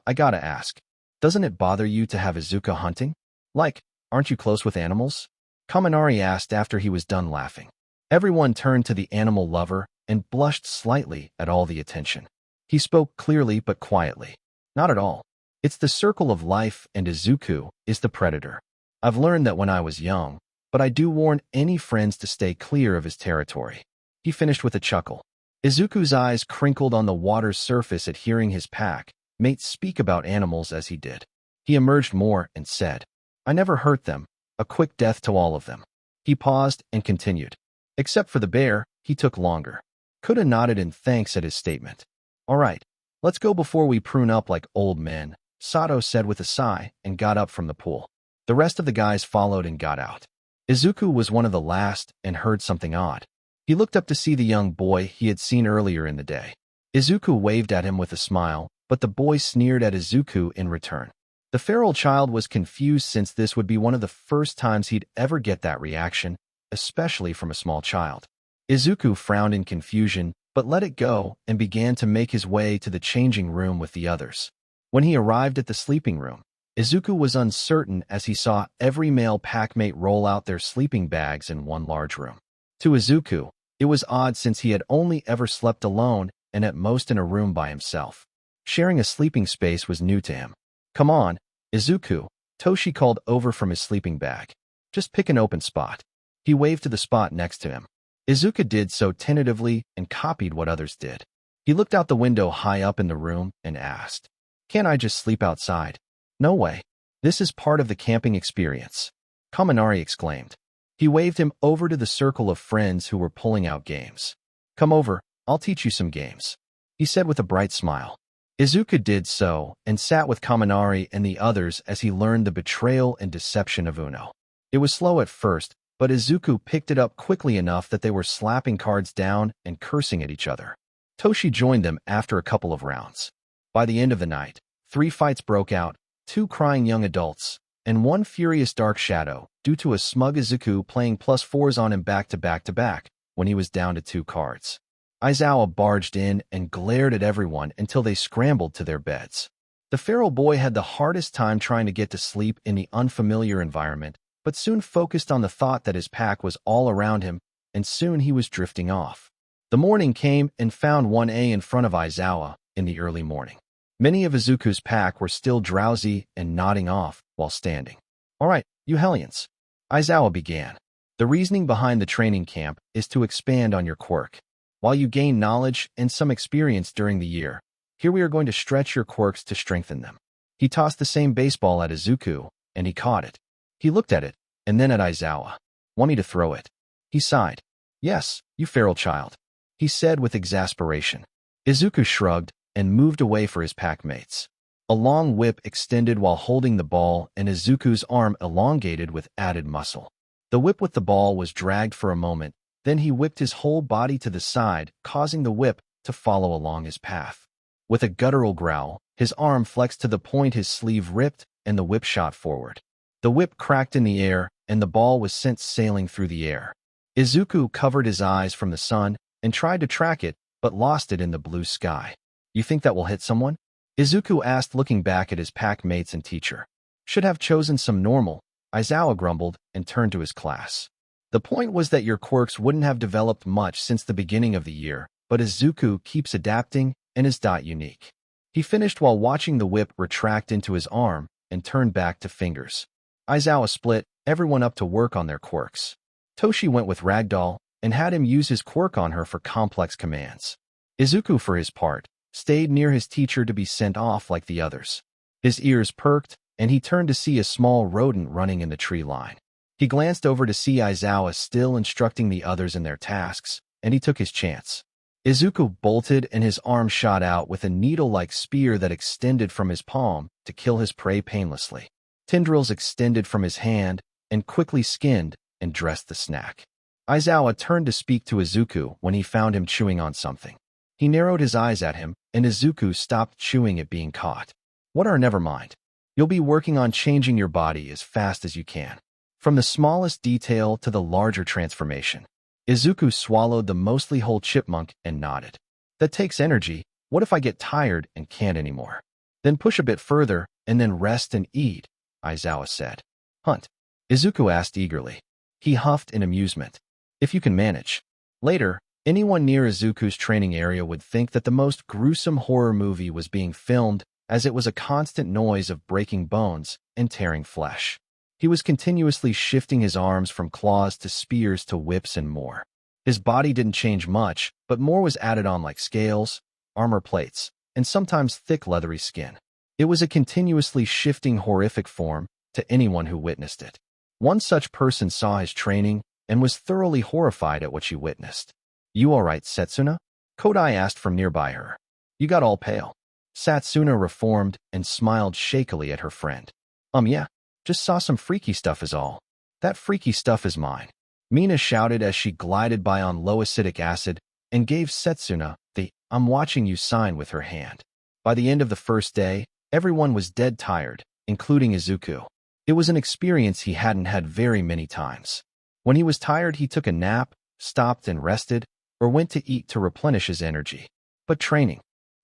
I gotta ask, doesn't it bother you to have Izuku hunting? Like, aren't you close with animals? Kaminari asked after he was done laughing. Everyone turned to the animal lover and blushed slightly at all the attention. He spoke clearly but quietly. Not at all. It's the circle of life and Izuku is the predator. I've learned that when I was young, but I do warn any friends to stay clear of his territory. He finished with a chuckle. Izuku's eyes crinkled on the water's surface at hearing his pack mates speak about animals as he did. He emerged more and said, I never hurt them. A quick death to all of them. He paused and continued. Except for the bear, he took longer. Kuda nodded in thanks at his statement. All right, let's go before we prune up like old men, Sato said with a sigh and got up from the pool. The rest of the guys followed and got out. Izuku was one of the last and heard something odd. He looked up to see the young boy he had seen earlier in the day. Izuku waved at him with a smile, but the boy sneered at Izuku in return. The feral child was confused since this would be one of the first times he'd ever get that reaction, especially from a small child. Izuku frowned in confusion, but let it go and began to make his way to the changing room with the others. When he arrived at the sleeping room, Izuku was uncertain as he saw every male packmate roll out their sleeping bags in one large room. To Izuku, it was odd since he had only ever slept alone and at most in a room by himself. Sharing a sleeping space was new to him. "Come on, Izuku," Toshi called over from his sleeping bag. "Just pick an open spot." He waved to the spot next to him. Izuku did so tentatively and copied what others did. He looked out the window high up in the room and asked, "Can't I just sleep outside?" "No way. This is part of the camping experience," Kaminari exclaimed. He waved him over to the circle of friends who were pulling out games. "Come over, I'll teach you some games," he said with a bright smile. Izuku did so and sat with Kaminari and the others as he learned the betrayal and deception of Uno. It was slow at first, but Izuku picked it up quickly enough that they were slapping cards down and cursing at each other. Toshi joined them after a couple of rounds. By the end of the night, 3 fights broke out, 2 crying young adults, and 1 furious dark shadow, due to a smug Izuku playing +4s on him back to back when he was down to 2 cards. Aizawa barged in and glared at everyone until they scrambled to their beds. The feral boy had the hardest time trying to get to sleep in the unfamiliar environment, but soon focused on the thought that his pack was all around him, and soon he was drifting off. The morning came and found 1A in front of Aizawa in the early morning. Many of Izuku's pack were still drowsy and nodding off while standing. "All right, you hellions," Aizawa began. "The reasoning behind the training camp is to expand on your quirk. While you gain knowledge and some experience during the year, here we are going to stretch your quirks to strengthen them." He tossed the same baseball at Izuku, and he caught it. He looked at it, and then at Aizawa. "Want me to throw it?" He sighed. "Yes, you feral child," he said with exasperation. Izuku shrugged and moved away for his packmates. A long whip extended while holding the ball, and Izuku's arm elongated with added muscle. The whip with the ball was dragged for a moment, then he whipped his whole body to the side, causing the whip to follow along his path. With a guttural growl, his arm flexed to the point his sleeve ripped, and the whip shot forward. The whip cracked in the air, and the ball was sent sailing through the air. Izuku covered his eyes from the sun and tried to track it, but lost it in the blue sky. "You think that will hit someone?" Izuku asked, looking back at his pack mates and teacher. "Should have chosen some normal," Aizawa grumbled and turned to his class. "The point was that your quirks wouldn't have developed much since the beginning of the year, but Izuku keeps adapting and is unique." He finished while watching the whip retract into his arm and turn back to fingers. Aizawa split everyone up to work on their quirks. Toshi went with Ragdoll and had him use his quirk on her for complex commands. Izuku, for his part, stayed near his teacher to be sent off like the others. His ears perked, and he turned to see a small rodent running in the tree line. He glanced over to see Aizawa still instructing the others in their tasks, and he took his chance. Izuku bolted and his arm shot out with a needle-like spear that extended from his palm to kill his prey painlessly. Tendrils extended from his hand and quickly skinned and dressed the snack. Aizawa turned to speak to Izuku when he found him chewing on something. He narrowed his eyes at him, and Izuku stopped chewing at being caught. Never mind. You'll be working on changing your body as fast as you can. From the smallest detail to the larger transformation." Izuku swallowed the mostly whole chipmunk and nodded. "That takes energy. What if I get tired and can't anymore?" "Then push a bit further, and then rest and eat," Aizawa said. "Hunt?" Izuku asked eagerly. He huffed in amusement. "If you can manage." Later, anyone near Izuku's training area would think that the most gruesome horror movie was being filmed, as it was a constant noise of breaking bones and tearing flesh. He was continuously shifting his arms from claws to spears to whips and more. His body didn't change much, but more was added on, like scales, armor plates, and sometimes thick leathery skin. It was a continuously shifting horrific form to anyone who witnessed it. One such person saw his training and was thoroughly horrified at what she witnessed. "You all right, Setsuna?" Kodai asked from nearby her. "You got all pale." Satsuna reformed and smiled shakily at her friend. Yeah, just saw some freaky stuff is all." "That freaky stuff is mine," Mina shouted as she glided by on low acidic acid and gave Setsuna the "I'm watching you" sign with her hand. By the end of the first day, everyone was dead tired, including Izuku. It was an experience he hadn't had very many times. When he was tired, he took a nap, stopped and rested, or went to eat to replenish his energy. But training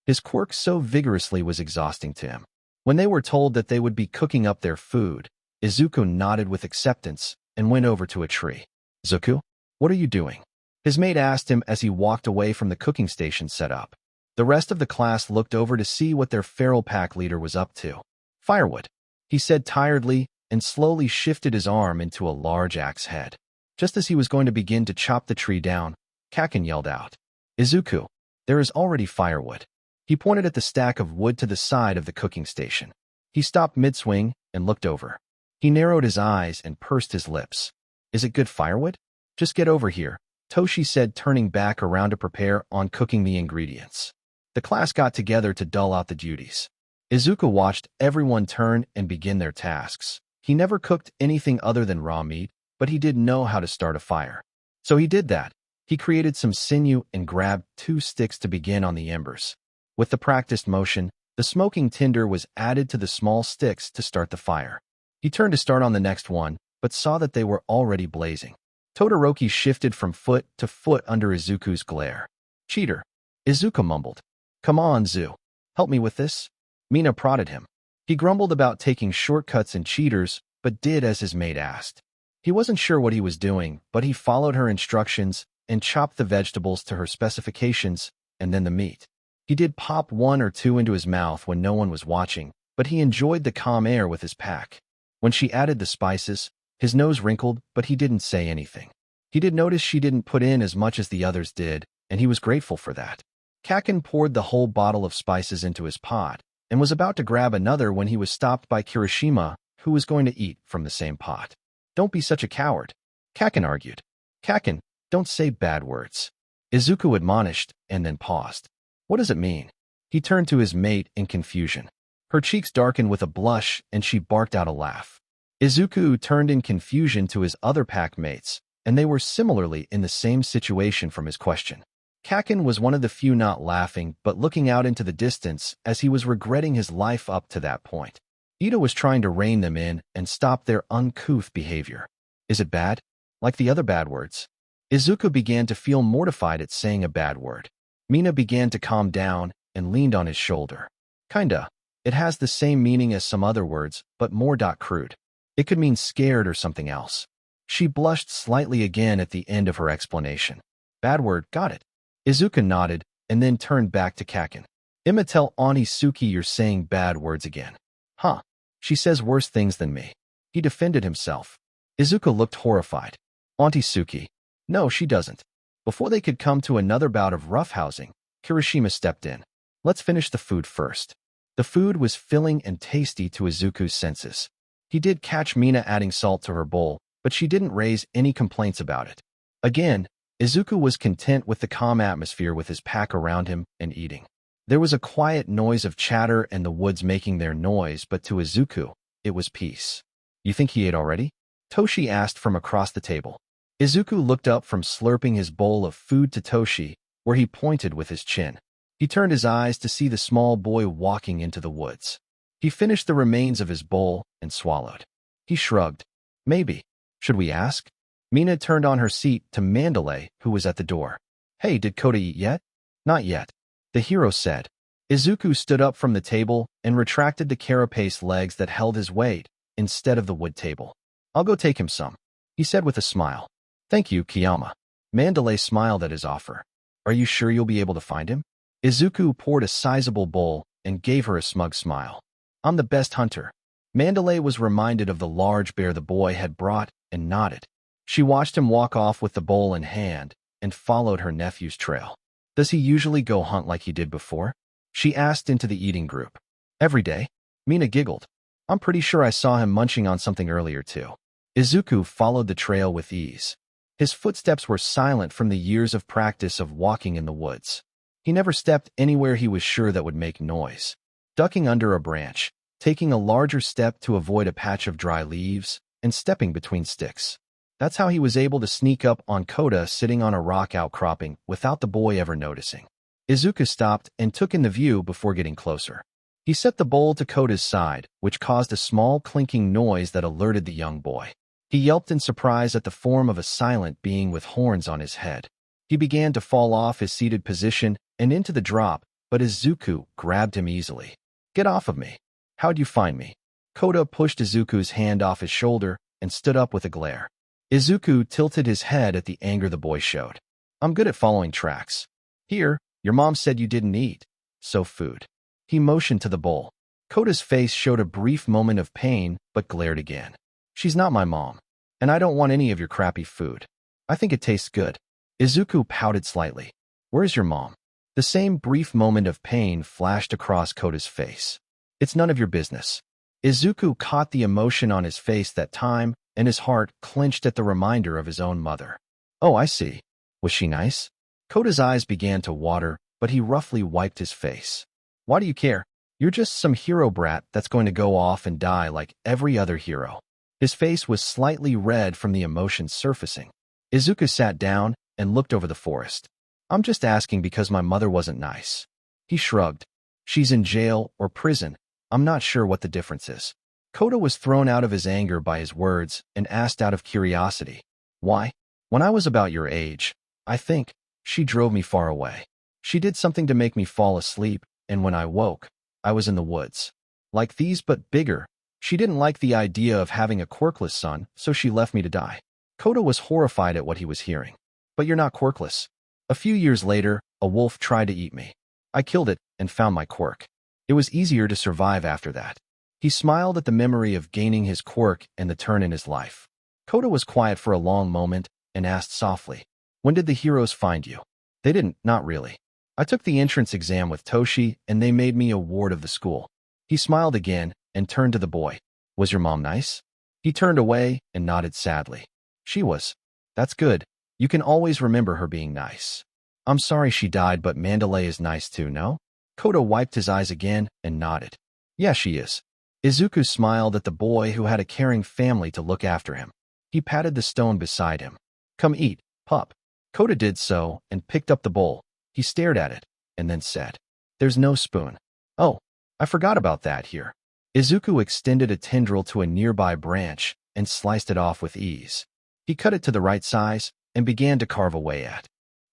his quirk so vigorously was exhausting to him. When they were told that they would be cooking up their food, Izuku nodded with acceptance and went over to a tree. "Zuku, what are you doing?" his mate asked him as he walked away from the cooking station set up. The rest of the class looked over to see what their feral pack leader was up to. "Firewood," he said tiredly and slowly shifted his arm into a large axe head. Just as he was going to begin to chop the tree down, Kaken yelled out, "Izuku, there is already firewood." He pointed at the stack of wood to the side of the cooking station. He stopped mid-swing and looked over. He narrowed his eyes and pursed his lips. "Is it good firewood?" "Just get over here," Toshi said, turning back around to prepare on cooking the ingredients. The class got together to dull out the duties. Izuku watched everyone turn and begin their tasks. He never cooked anything other than raw meat, but he did know how to start a fire. So he did that. He created some sinew and grabbed 2 sticks to begin on the embers. With the practiced motion, the smoking tinder was added to the small sticks to start the fire. He turned to start on the next one, but saw that they were already blazing. Todoroki shifted from foot to foot under Izuku's glare. "Cheater," Izuku mumbled. "Come on, Zu. Help me with this." Mina prodded him. He grumbled about taking shortcuts and cheaters, but did as his mate asked. He wasn't sure what he was doing, but he followed her instructions and chopped the vegetables to her specifications and then the meat. He did pop 1 or 2 into his mouth when no one was watching, but he enjoyed the calm air with his pack. When she added the spices, his nose wrinkled, but he didn't say anything. He did notice she didn't put in as much as the others did, and he was grateful for that. Kaken poured the whole bottle of spices into his pot and was about to grab another when he was stopped by Kirishima, who was going to eat from the same pot. "Don't be such a coward," Kaken argued. "Kaken, don't say bad words," Izuku admonished and then paused. "What does it mean?" He turned to his mate in confusion. Her cheeks darkened with a blush and she barked out a laugh. Izuku turned in confusion to his other pack mates, and they were similarly in the same situation from his question. Kaken was one of the few not laughing but looking out into the distance as he was regretting his life up to that point. Ida was trying to rein them in and stop their uncouth behavior. "Is it bad? Like the other bad words?" Izuku began to feel mortified at saying a bad word. Mina began to calm down and leaned on his shoulder. "Kinda. It has the same meaning as some other words, but more crude. It could mean scared or something else." She blushed slightly again at the end of her explanation. "Bad word, got it." Izuku nodded and then turned back to Kaken. "Imma tell Auntie Suki you're saying bad words again." "Huh. She says worse things than me." He defended himself. Izuku looked horrified. "Auntie Suki. No, she doesn't." Before they could come to another bout of roughhousing, Kirishima stepped in. "Let's finish the food first." The food was filling and tasty to Izuku's senses. He did catch Mina adding salt to her bowl, but she didn't raise any complaints about it. Again, Izuku was content with the calm atmosphere with his pack around him and eating. There was a quiet noise of chatter and the woods making their noise, but to Izuku, it was peace. "You think he ate already?" Toshi asked from across the table. Izuku looked up from slurping his bowl of food to Toshi, where he pointed with his chin. He turned his eyes to see the small boy walking into the woods. He finished the remains of his bowl and swallowed. He shrugged. "Maybe. Should we ask?" Mina turned on her seat to Mandalay, who was at the door. "Hey, did Kota eat yet?" "Not yet," the hero said. Izuku stood up from the table and retracted the carapace legs that held his weight instead of the wood table. "I'll go take him some," he said with a smile. "Thank you, Kiyama." Mandalay smiled at his offer. "Are you sure you'll be able to find him?" Izuku poured a sizable bowl and gave her a smug smile. "I'm the best hunter." Mandalay was reminded of the large bear the boy had brought and nodded. She watched him walk off with the bowl in hand and followed her nephew's trail. "Does he usually go hunt like he did before?" she asked into the eating group. "Every day?" Mina giggled. "I'm pretty sure I saw him munching on something earlier too." Izuku followed the trail with ease. His footsteps were silent from the years of practice of walking in the woods. He never stepped anywhere he was sure that would make noise. Ducking under a branch, taking a larger step to avoid a patch of dry leaves, and stepping between sticks. That's how he was able to sneak up on Kota sitting on a rock outcropping without the boy ever noticing. Izuku stopped and took in the view before getting closer. He set the bowl to Koda's side, which caused a small clinking noise that alerted the young boy. He yelped in surprise at the form of a silent being with horns on his head. He began to fall off his seated position and into the drop, but Izuku grabbed him easily. "Get off of me. How'd you find me?" Koda pushed Izuku's hand off his shoulder and stood up with a glare. Izuku tilted his head at the anger the boy showed. "I'm good at following tracks. Here, your mom said you didn't eat. So food." He motioned to the bowl. Koda's face showed a brief moment of pain, but glared again. "She's not my mom, and I don't want any of your crappy food. I think it tastes good." Izuku pouted slightly. "Where's your mom?" The same brief moment of pain flashed across Koda's face. "It's none of your business." Izuku caught the emotion on his face that time, and his heart clenched at the reminder of his own mother. "Oh, I see. Was she nice?" Koda's eyes began to water, but he roughly wiped his face. "Why do you care? You're just some hero brat that's going to go off and die like every other hero." His face was slightly red from the emotion surfacing. Izuku sat down and looked over the forest. "I'm just asking because my mother wasn't nice." He shrugged. "She's in jail or prison. I'm not sure what the difference is." Koda was thrown out of his anger by his words and asked out of curiosity, "Why?" "When I was about your age, I think, she drove me far away. She did something to make me fall asleep, and when I woke, I was in the woods. Like these but bigger. She didn't like the idea of having a quirkless son, so she left me to die." Koda was horrified at what he was hearing. "But you're not quirkless. A few years later, a wolf tried to eat me. I killed it and found my quirk. It was easier to survive after that." He smiled at the memory of gaining his quirk and the turn in his life. Koda was quiet for a long moment and asked softly, "When did the heroes find you?" "They didn't, not really. I took the entrance exam with Toshi, and they made me a ward of the school." He smiled again and turned to the boy. "Was your mom nice?" He turned away and nodded sadly. "She was." "That's good. You can always remember her being nice." "I'm sorry she died, but Mandalay is nice too, no?" Koda wiped his eyes again and nodded. "Yeah, she is." Izuku smiled at the boy who had a caring family to look after him. He patted the stone beside him. "Come eat, pup." Koda did so and picked up the bowl. He stared at it and then said, "There's no spoon." "Oh, I forgot about that here." Izuku extended a tendril to a nearby branch and sliced it off with ease. He cut it to the right size and began to carve away at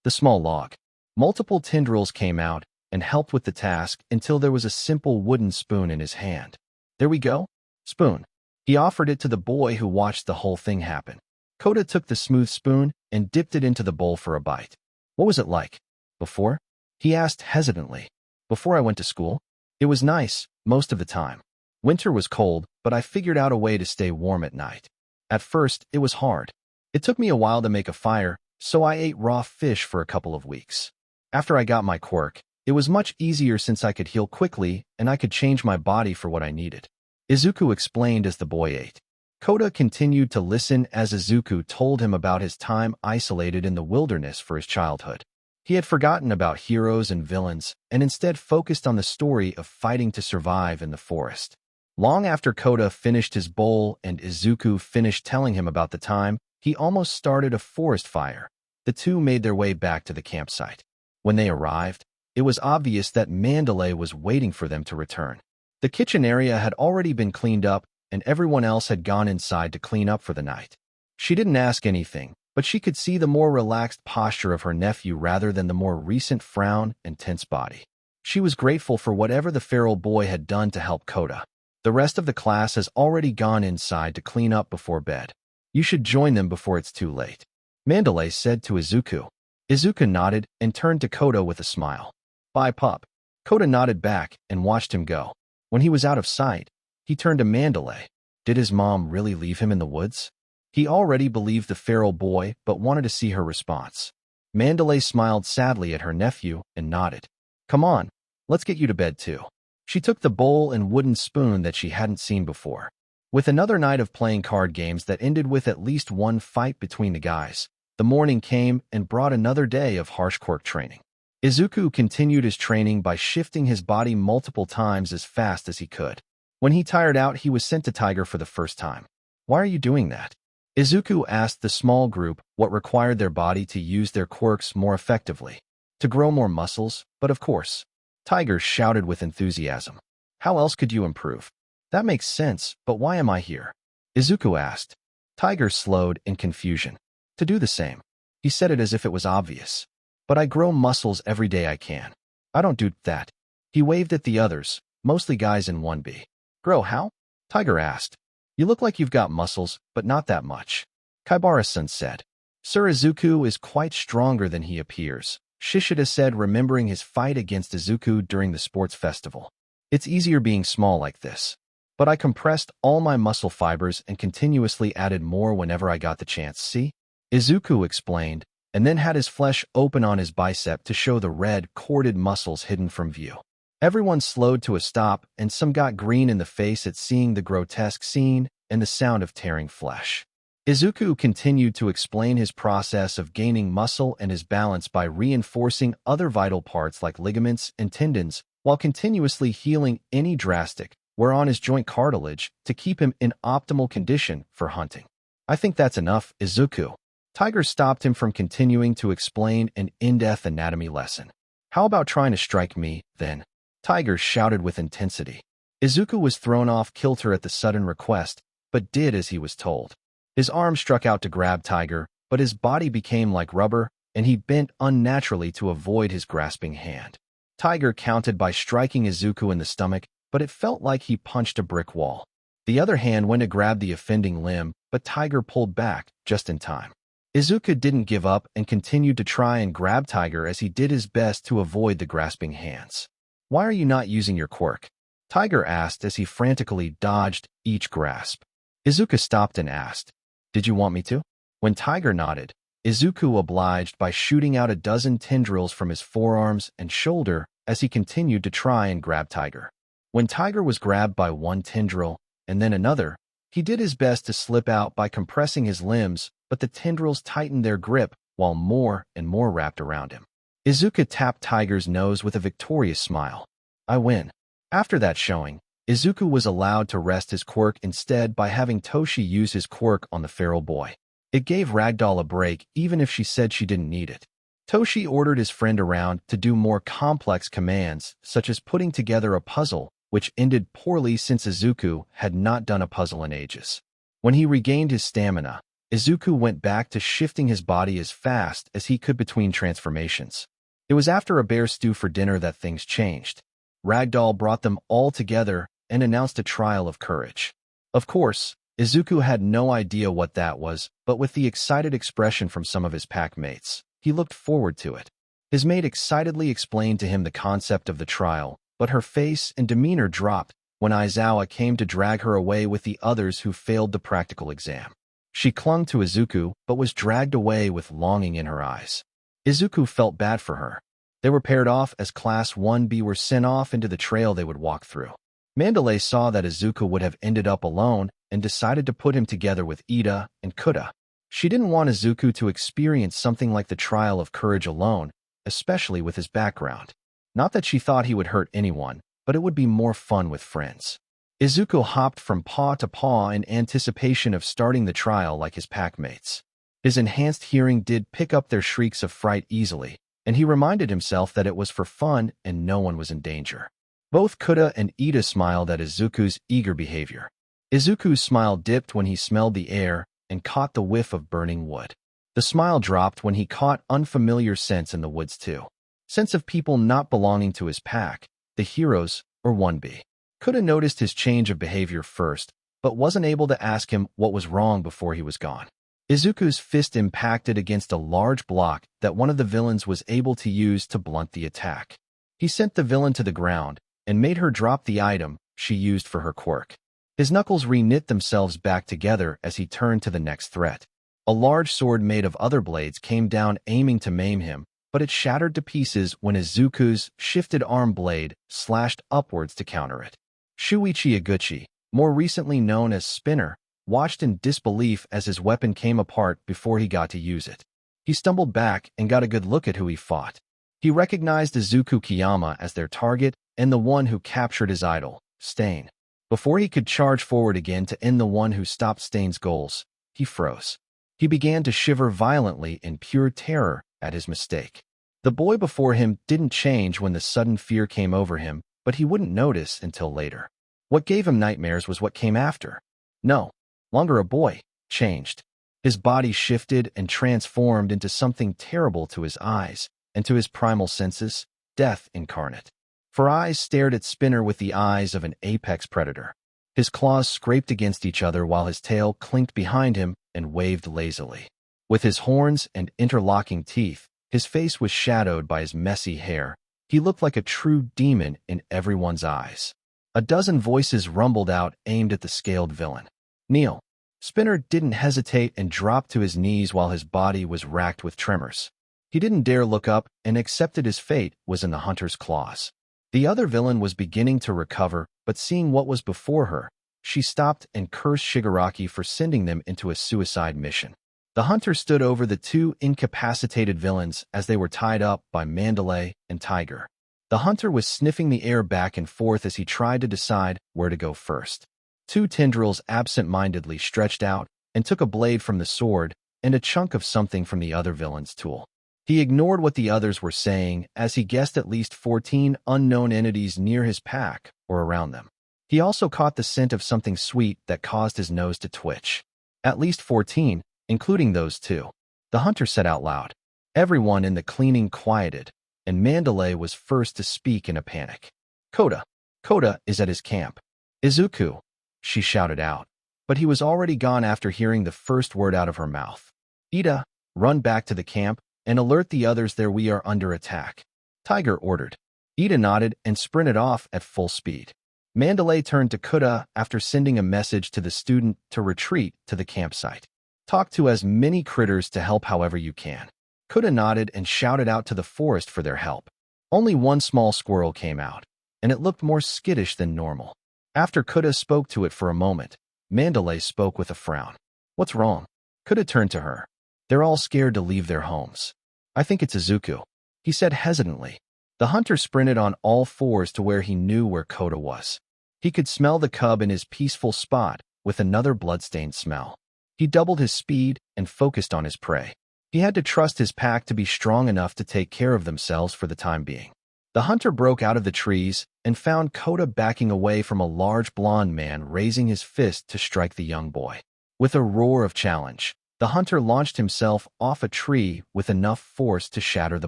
the small log. Multiple tendrils came out and helped with the task until there was a simple wooden spoon in his hand. "There we go. Spoon." He offered it to the boy who watched the whole thing happen. Koda took the smooth spoon and dipped it into the bowl for a bite. "What was it like before?" he asked hesitantly. "Before I went to school? It was nice, most of the time. Winter was cold, but I figured out a way to stay warm at night. At first, it was hard. It took me a while to make a fire, so I ate raw fish for a couple of weeks. After I got my quirk, it was much easier since I could heal quickly and I could change my body for what I needed." Izuku explained as the boy ate. Koda continued to listen as Izuku told him about his time isolated in the wilderness for his childhood. He had forgotten about heroes and villains and instead focused on the story of fighting to survive in the forest. Long after Koda finished his bowl and Izuku finished telling him about the time he almost started a forest fire, the two made their way back to the campsite. When they arrived, it was obvious that Mandalay was waiting for them to return. The kitchen area had already been cleaned up, and everyone else had gone inside to clean up for the night. She didn't ask anything, but she could see the more relaxed posture of her nephew rather than the more recent frown and tense body. She was grateful for whatever the feral boy had done to help Koda. "The rest of the class has already gone inside to clean up before bed. You should join them before it's too late," Mandalay said to Izuku. Izuku nodded and turned to Koda with a smile. "Bye, pup." Koda nodded back and watched him go. When he was out of sight, he turned to Mandalay. Did his mom really leave him in the woods? He already believed the feral boy, but wanted to see her response. Mandalay smiled sadly at her nephew and nodded. "Come on, let's get you to bed too." She took the bowl and wooden spoon that she hadn't seen before. With another night of playing card games that ended with at least one fight between the guys, the morning came and brought another day of harsh quirk training. Izuku continued his training by shifting his body multiple times as fast as he could. When he tired out, he was sent to Tiger for the first time. "Why are you doing that?" Izuku asked the small group what required their body to use their quirks more effectively. "To grow more muscles, but of course." Tiger shouted with enthusiasm. How else could you improve? That makes sense, but why am I here? Izuku asked. Tiger slowed in confusion. To do the same. He said it as if it was obvious. But I grow muscles every day I can. I don't do that. He waved at the others, mostly guys in 1B. Grow how? Tiger asked. You look like you've got muscles, but not that much. Kaibara-san said. Sir Izuku is quite stronger than he appears, Shishida said, remembering his fight against Izuku during the sports festival. It's easier being small like this. But I compressed all my muscle fibers and continuously added more whenever I got the chance, see? Izuku explained, and then had his flesh open on his bicep to show the red, corded muscles hidden from view. Everyone slowed to a stop, and some got green in the face at seeing the grotesque scene and the sound of tearing flesh. Izuku continued to explain his process of gaining muscle and his balance by reinforcing other vital parts like ligaments and tendons, while continuously healing any drastic wear on his joint cartilage to keep him in optimal condition for hunting. I think that's enough, Izuku. Tiger stopped him from continuing to explain an in-depth anatomy lesson. How about trying to strike me, then? Tiger shouted with intensity. Izuku was thrown off kilter at the sudden request, but did as he was told. His arm struck out to grab Tiger, but his body became like rubber, and he bent unnaturally to avoid his grasping hand. Tiger countered by striking Izuku in the stomach, but it felt like he punched a brick wall. The other hand went to grab the offending limb, but Tiger pulled back, just in time. Izuku didn't give up and continued to try and grab Tiger as he did his best to avoid the grasping hands. Why are you not using your quirk? Tiger asked as he frantically dodged each grasp. Izuku stopped and asked, Did you want me to? When Tiger nodded, Izuku obliged by shooting out a dozen tendrils from his forearms and shoulder as he continued to try and grab Tiger. When Tiger was grabbed by one tendril and then another, he did his best to slip out by compressing his limbs, but the tendrils tightened their grip while more and more wrapped around him. Izuku tapped Tiger's nose with a victorious smile. I win. After that showing, Izuku was allowed to rest his quirk instead by having Toshi use his quirk on the feral boy. It gave Ragdoll a break even if she said she didn't need it. Toshi ordered his friend around to do more complex commands, such as putting together a puzzle, which ended poorly since Izuku had not done a puzzle in ages. When he regained his stamina, Izuku went back to shifting his body as fast as he could between transformations. It was after a bear stew for dinner that things changed. Ragdoll brought them all together and announced a trial of courage. Of course, Izuku had no idea what that was, but with the excited expression from some of his pack mates, he looked forward to it. His mate excitedly explained to him the concept of the trial, but her face and demeanor dropped when Aizawa came to drag her away with the others who failed the practical exam. She clung to Izuku, but was dragged away with longing in her eyes. Izuku felt bad for her. They were paired off as Class 1B were sent off into the trail they would walk through. Mandalay saw that Izuku would have ended up alone and decided to put him together with Ida and Kuta. She didn't want Izuku to experience something like the trial of courage alone, especially with his background. Not that she thought he would hurt anyone, but it would be more fun with friends. Izuku hopped from paw to paw in anticipation of starting the trial like his packmates. His enhanced hearing did pick up their shrieks of fright easily, and he reminded himself that it was for fun and no one was in danger. Both Kuta and Ida smiled at Izuku's eager behavior. Izuku's smile dipped when he smelled the air and caught the whiff of burning wood. The smile dropped when he caught unfamiliar scents in the woods too. Scents of people not belonging to his pack, the heroes, or 1B. Kuta noticed his change of behavior first, but wasn't able to ask him what was wrong before he was gone. Izuku's fist impacted against a large block that one of the villains was able to use to blunt the attack. He sent the villain to the ground and made her drop the item she used for her quirk. His knuckles re-knit themselves back together as he turned to the next threat. A large sword made of other blades came down aiming to maim him, but it shattered to pieces when Izuku's shifted arm blade slashed upwards to counter it. Shuichi Iguchi, more recently known as Spinner, watched in disbelief as his weapon came apart before he got to use it. He stumbled back and got a good look at who he fought. He recognized Izuku Kiyama as their target and the one who captured his idol, Stain. Before he could charge forward again to end the one who stopped Stain's goals, he froze. He began to shiver violently in pure terror at his mistake. The boy before him didn't change when the sudden fear came over him, but he wouldn't notice until later. What gave him nightmares was what came after. No longer a boy, changed. His body shifted and transformed into something terrible to his eyes and to his primal senses, death incarnate. For eyes stared at Spinner with the eyes of an apex predator. His claws scraped against each other while his tail clinked behind him and waved lazily. With his horns and interlocking teeth, his face was shadowed by his messy hair. He looked like a true demon in everyone's eyes. A dozen voices rumbled out, aimed at the scaled villain. Kneel. Spinner didn't hesitate and dropped to his knees while his body was racked with tremors. He didn't dare look up and accepted his fate was in the hunter's claws. The other villain was beginning to recover, but seeing what was before her, she stopped and cursed Shigaraki for sending them into a suicide mission. The hunter stood over the two incapacitated villains as they were tied up by Mandalay and Tiger. The hunter was sniffing the air back and forth as he tried to decide where to go first. Two tendrils absent-mindedly stretched out and took a blade from the sword and a chunk of something from the other villain's tool. He ignored what the others were saying as he guessed at least 14 unknown entities near his pack or around them. He also caught the scent of something sweet that caused his nose to twitch. At least 14, including those two. The hunter said out loud. Everyone in the cleaning quieted, and Mandalay was first to speak in a panic. Koda is at his camp. Izuku, she shouted out, but he was already gone after hearing the first word out of her mouth. Ida, run back to the camp and alert the others there, we are under attack. Tiger ordered. Ida nodded and sprinted off at full speed. Mandalay turned to Koda after sending a message to the student to retreat to the campsite. Talk to as many critters to help however you can. Koda nodded and shouted out to the forest for their help. Only one small squirrel came out, and it looked more skittish than normal. After Koda spoke to it for a moment, Mandalay spoke with a frown. What's wrong? Koda turned to her. They're all scared to leave their homes. I think it's Izuku, he said hesitantly. The hunter sprinted on all fours to where he knew where Koda was. He could smell the cub in his peaceful spot with another bloodstained smell. He doubled his speed and focused on his prey. He had to trust his pack to be strong enough to take care of themselves for the time being. The hunter broke out of the trees and found Koda backing away from a large blond man raising his fist to strike the young boy. With a roar of challenge, the hunter launched himself off a tree with enough force to shatter the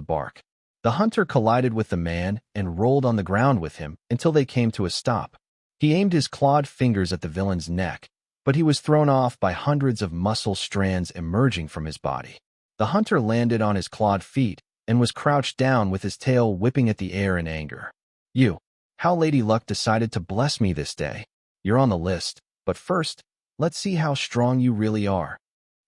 bark. The hunter collided with the man and rolled on the ground with him until they came to a stop. He aimed his clawed fingers at the villain's neck, but he was thrown off by hundreds of muscle strands emerging from his body. The hunter landed on his clawed feet and was crouched down with his tail whipping at the air in anger. You, how Lady Luck decided to bless me this day. You're on the list, but first, let's see how strong you really are.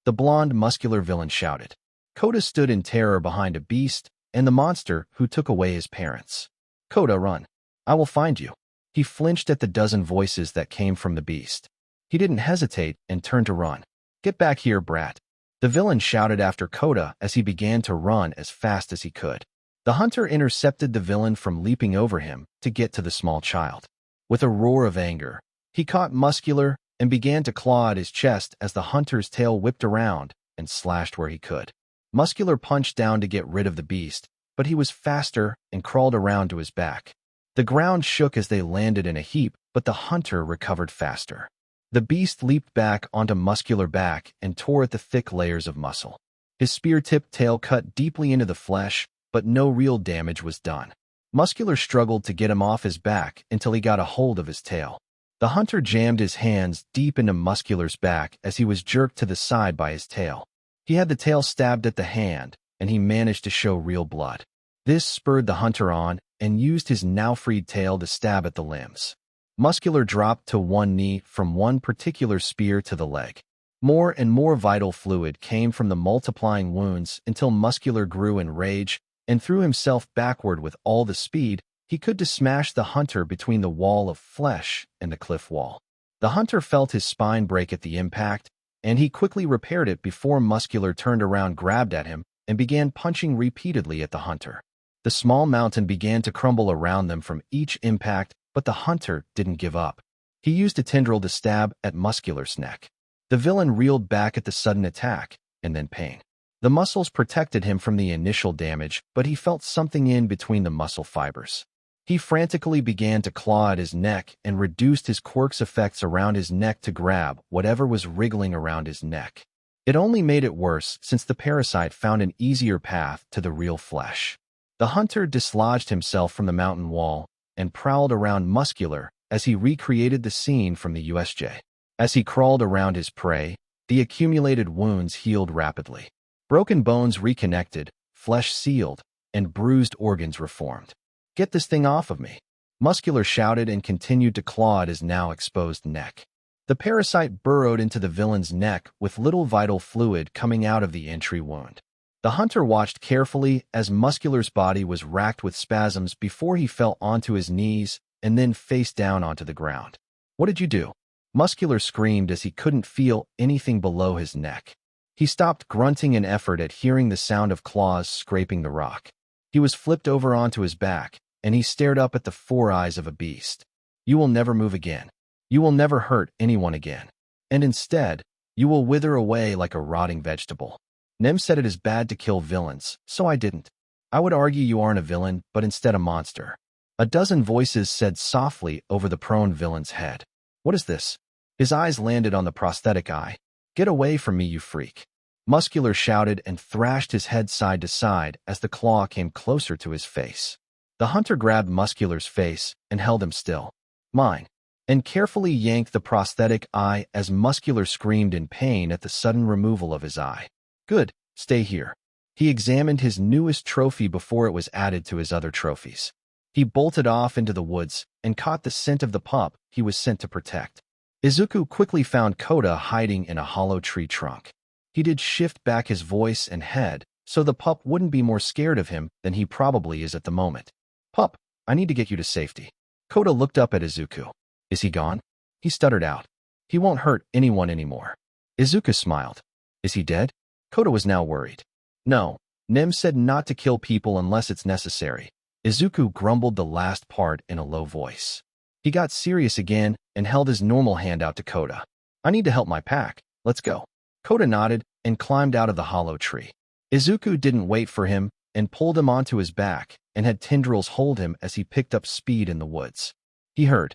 The blonde, muscular villain shouted. Koda stood in terror behind a beast and the monster who took away his parents. Koda, run. I will find you. He flinched at the dozen voices that came from the beast. He didn't hesitate and turned to run. Get back here, brat. The villain shouted after Koda as he began to run as fast as he could. The hunter intercepted the villain from leaping over him to get to the small child. With a roar of anger, he caught Muscular and began to claw at his chest as the hunter's tail whipped around and slashed where he could. Muscular punched down to get rid of the beast, but he was faster and crawled around to his back. The ground shook as they landed in a heap, but the hunter recovered faster. The beast leaped back onto Muscular back and tore at the thick layers of muscle. His spear-tipped tail cut deeply into the flesh, but no real damage was done. Muscular struggled to get him off his back until he got a hold of his tail. The hunter jammed his hands deep into Muscular's back as he was jerked to the side by his tail. He had the tail stabbed at the hand, and he managed to show real blood. This spurred the hunter on and used his now-freed tail to stab at the limbs. Muscular dropped to one knee from one particular spear to the leg. More and more vital fluid came from the multiplying wounds until Muscular grew in rage and threw himself backward with all the speed he could to smash the hunter between the wall of flesh and the cliff wall. The hunter felt his spine break at the impact, and he quickly repaired it before Muscular turned around, grabbed at him, and began punching repeatedly at the hunter. The small mountain began to crumble around them from each impact, but the hunter didn't give up. He used a tendril to stab at Muscular's neck. The villain reeled back at the sudden attack, and then pain. The muscles protected him from the initial damage, but he felt something in between the muscle fibers. He frantically began to claw at his neck and reduced his quirk's effects around his neck to grab whatever was wriggling around his neck. It only made it worse since the parasite found an easier path to the real flesh. The hunter dislodged himself from the mountain wall and prowled around Muscular as he recreated the scene from the USJ. As he crawled around his prey, the accumulated wounds healed rapidly. Broken bones reconnected, flesh sealed, and bruised organs reformed. "Get this thing off of me!" Muscular shouted and continued to claw at his now exposed neck. The parasite burrowed into the villain's neck with little vital fluid coming out of the entry wound. The hunter watched carefully as Muscular's body was racked with spasms before he fell onto his knees and then face down onto the ground. "What did you do?" Muscular screamed as he couldn't feel anything below his neck. He stopped grunting in effort at hearing the sound of claws scraping the rock. He was flipped over onto his back, and he stared up at the 4 eyes of a beast. "You will never move again. You will never hurt anyone again. And instead, you will wither away like a rotting vegetable. Nem said it is bad to kill villains, so I didn't. I would argue you aren't a villain, but instead a monster." A dozen voices said softly over the prone villain's head. "What is this?" His eyes landed on the prosthetic eye. "Get away from me, you freak." Muscular shouted and thrashed his head side to side as the claw came closer to his face. The hunter grabbed Muscular's face and held him still. "Mine," and carefully yanked the prosthetic eye as Muscular screamed in pain at the sudden removal of his eye. "Good, stay here." He examined his newest trophy before it was added to his other trophies. He bolted off into the woods and caught the scent of the pup he was sent to protect. Izuku quickly found Koda hiding in a hollow tree trunk. He did shift back his voice and head so the pup wouldn't be more scared of him than he probably is at the moment. "Pup, I need to get you to safety." Koda looked up at Izuku. "Is he gone?" He stuttered out. "He won't hurt anyone anymore." Izuku smiled. "Is he dead?" Koda was now worried. "No, Nem said not to kill people unless it's necessary." Izuku grumbled the last part in a low voice. He got serious again and held his normal hand out to Koda. "I need to help my pack. Let's go." Koda nodded and climbed out of the hollow tree. Izuku didn't wait for him and pulled him onto his back and had tendrils hold him as he picked up speed in the woods. He heard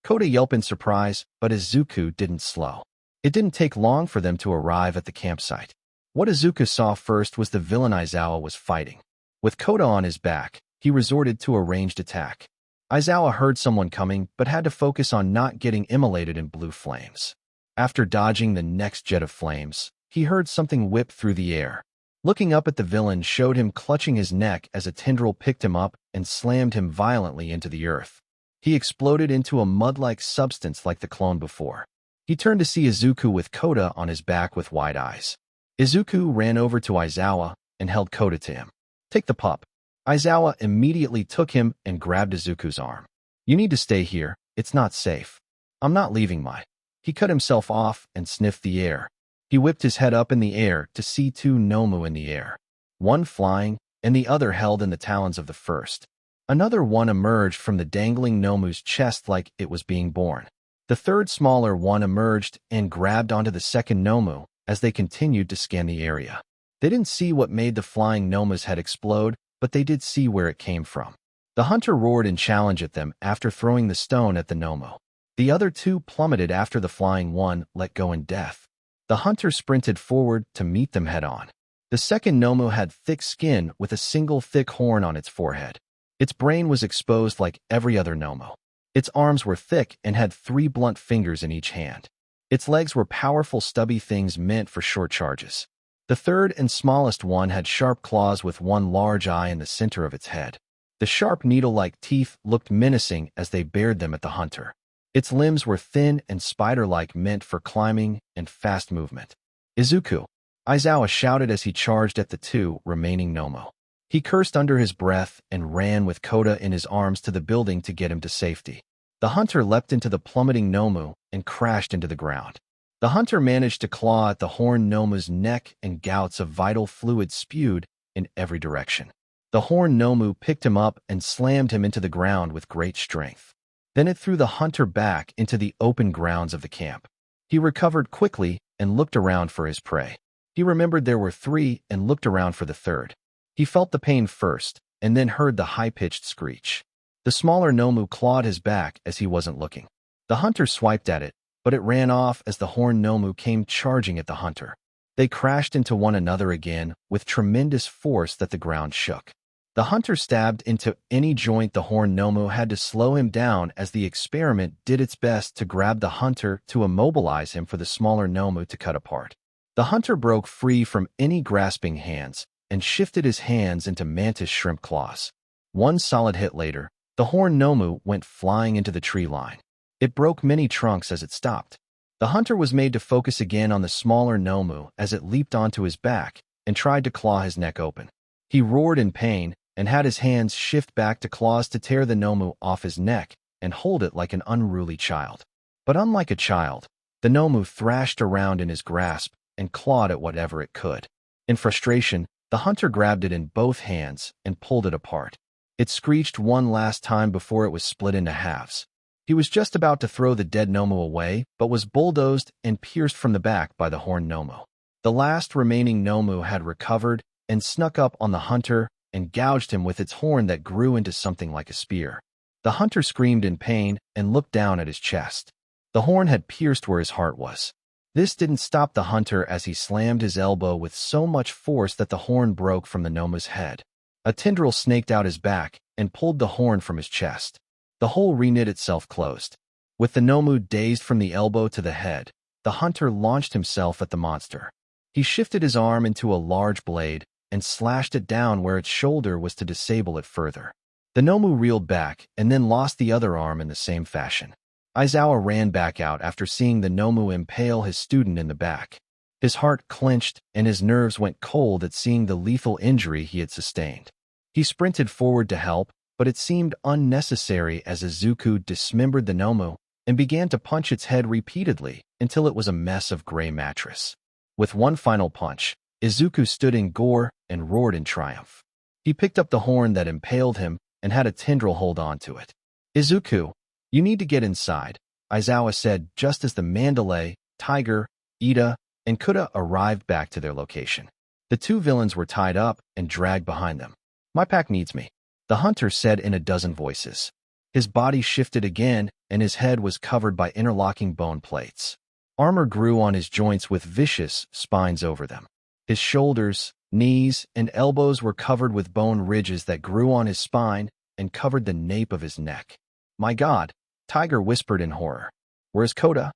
Koda yelp in surprise, but Izuku didn't slow. It didn't take long for them to arrive at the campsite. What Izuku saw first was the villain Aizawa was fighting. With Koda on his back, he resorted to a ranged attack. Aizawa heard someone coming but had to focus on not getting immolated in blue flames. After dodging the next jet of flames, he heard something whip through the air. Looking up at the villain showed him clutching his neck as a tendril picked him up and slammed him violently into the earth. He exploded into a mud-like substance like the clone before. He turned to see Izuku with Koda on his back with wide eyes. Izuku ran over to Aizawa and held Koda to him. "Take the pup." Aizawa immediately took him and grabbed Izuku's arm. "You need to stay here. It's not safe." "I'm not leaving my..." He cut himself off and sniffed the air. He whipped his head up in the air to see 2 Nomu in the air. One flying and the other held in the talons of the first. Another one emerged from the dangling Nomu's chest like it was being born. The third smaller one emerged and grabbed onto the second Nomu as they continued to scan the area. They didn't see what made the flying Nomu's head explode, but they did see where it came from. The hunter roared in challenge at them after throwing the stone at the Nomu. The other 2 plummeted after the flying one let go in death. The hunter sprinted forward to meet them head-on. The second Nomu had thick skin with a single thick horn on its forehead. Its brain was exposed like every other Nomu. Its arms were thick and had 3 blunt fingers in each hand. Its legs were powerful stubby things meant for short charges. The third and smallest one had sharp claws with one large eye in the center of its head. The sharp needle-like teeth looked menacing as they bared them at the hunter. Its limbs were thin and spider-like meant for climbing and fast movement. "Izuku!" Aizawa shouted as he charged at the 2 remaining Nomu. He cursed under his breath and ran with Koda in his arms to the building to get him to safety. The hunter leapt into the plummeting Nomu and crashed into the ground. The hunter managed to claw at the horned Nomu's neck and gouts of vital fluid spewed in every direction. The horned Nomu picked him up and slammed him into the ground with great strength. Then it threw the hunter back into the open grounds of the camp. He recovered quickly and looked around for his prey. He remembered there were 3 and looked around for the third. He felt the pain first and then heard the high-pitched screech. The smaller Nomu clawed his back as he wasn't looking. The hunter swiped at it, but it ran off as the horned Nomu came charging at the hunter. They crashed into one another again with tremendous force that the ground shook. The hunter stabbed into any joint the horned Nomu had to slow him down as the experiment did its best to grab the hunter to immobilize him for the smaller Nomu to cut apart. The hunter broke free from any grasping hands and shifted his hands into mantis shrimp claws. One solid hit later, the horned Nomu went flying into the tree line. It broke many trunks as it stopped. The hunter was made to focus again on the smaller Nomu as it leaped onto his back and tried to claw his neck open. He roared in pain and had his hands shift back to claws to tear the Nomu off his neck and hold it like an unruly child. But unlike a child, the Nomu thrashed around in his grasp and clawed at whatever it could. In frustration, the hunter grabbed it in both hands and pulled it apart. It screeched one last time before it was split into halves. He was just about to throw the dead Nomu away, but was bulldozed and pierced from the back by the horned Nomu. The last remaining Nomu had recovered and snuck up on the hunter and gouged him with its horn that grew into something like a spear. The hunter screamed in pain and looked down at his chest. The horn had pierced where his heart was. This didn't stop the hunter as he slammed his elbow with so much force that the horn broke from the Nomu's head. A tendril snaked out his back and pulled the horn from his chest. The hole reknit itself closed. With the Nomu dazed from the elbow to the head, the hunter launched himself at the monster. He shifted his arm into a large blade and slashed it down where its shoulder was to disable it further. The Nomu reeled back and then lost the other arm in the same fashion. Aizawa ran back out after seeing the Nomu impale his student in the back. His heart clenched and his nerves went cold at seeing the lethal injury he had sustained. He sprinted forward to help, but it seemed unnecessary as Izuku dismembered the Nomu and began to punch its head repeatedly until it was a mess of gray mattress. With one final punch, Izuku stood in gore and roared in triumph. He picked up the horn that impaled him and had a tendril hold on to it. "Izuku, you need to get inside," Aizawa said just as the Mandalay, Tiger, Ida, and Kuda arrived back to their location. The two villains were tied up and dragged behind them. "My pack needs me," the hunter said in a dozen voices. His body shifted again and his head was covered by interlocking bone plates. Armor grew on his joints with vicious spines over them. His shoulders, knees, and elbows were covered with bone ridges that grew on his spine and covered the nape of his neck. "My God," Tiger whispered in horror. "Where's Koda?"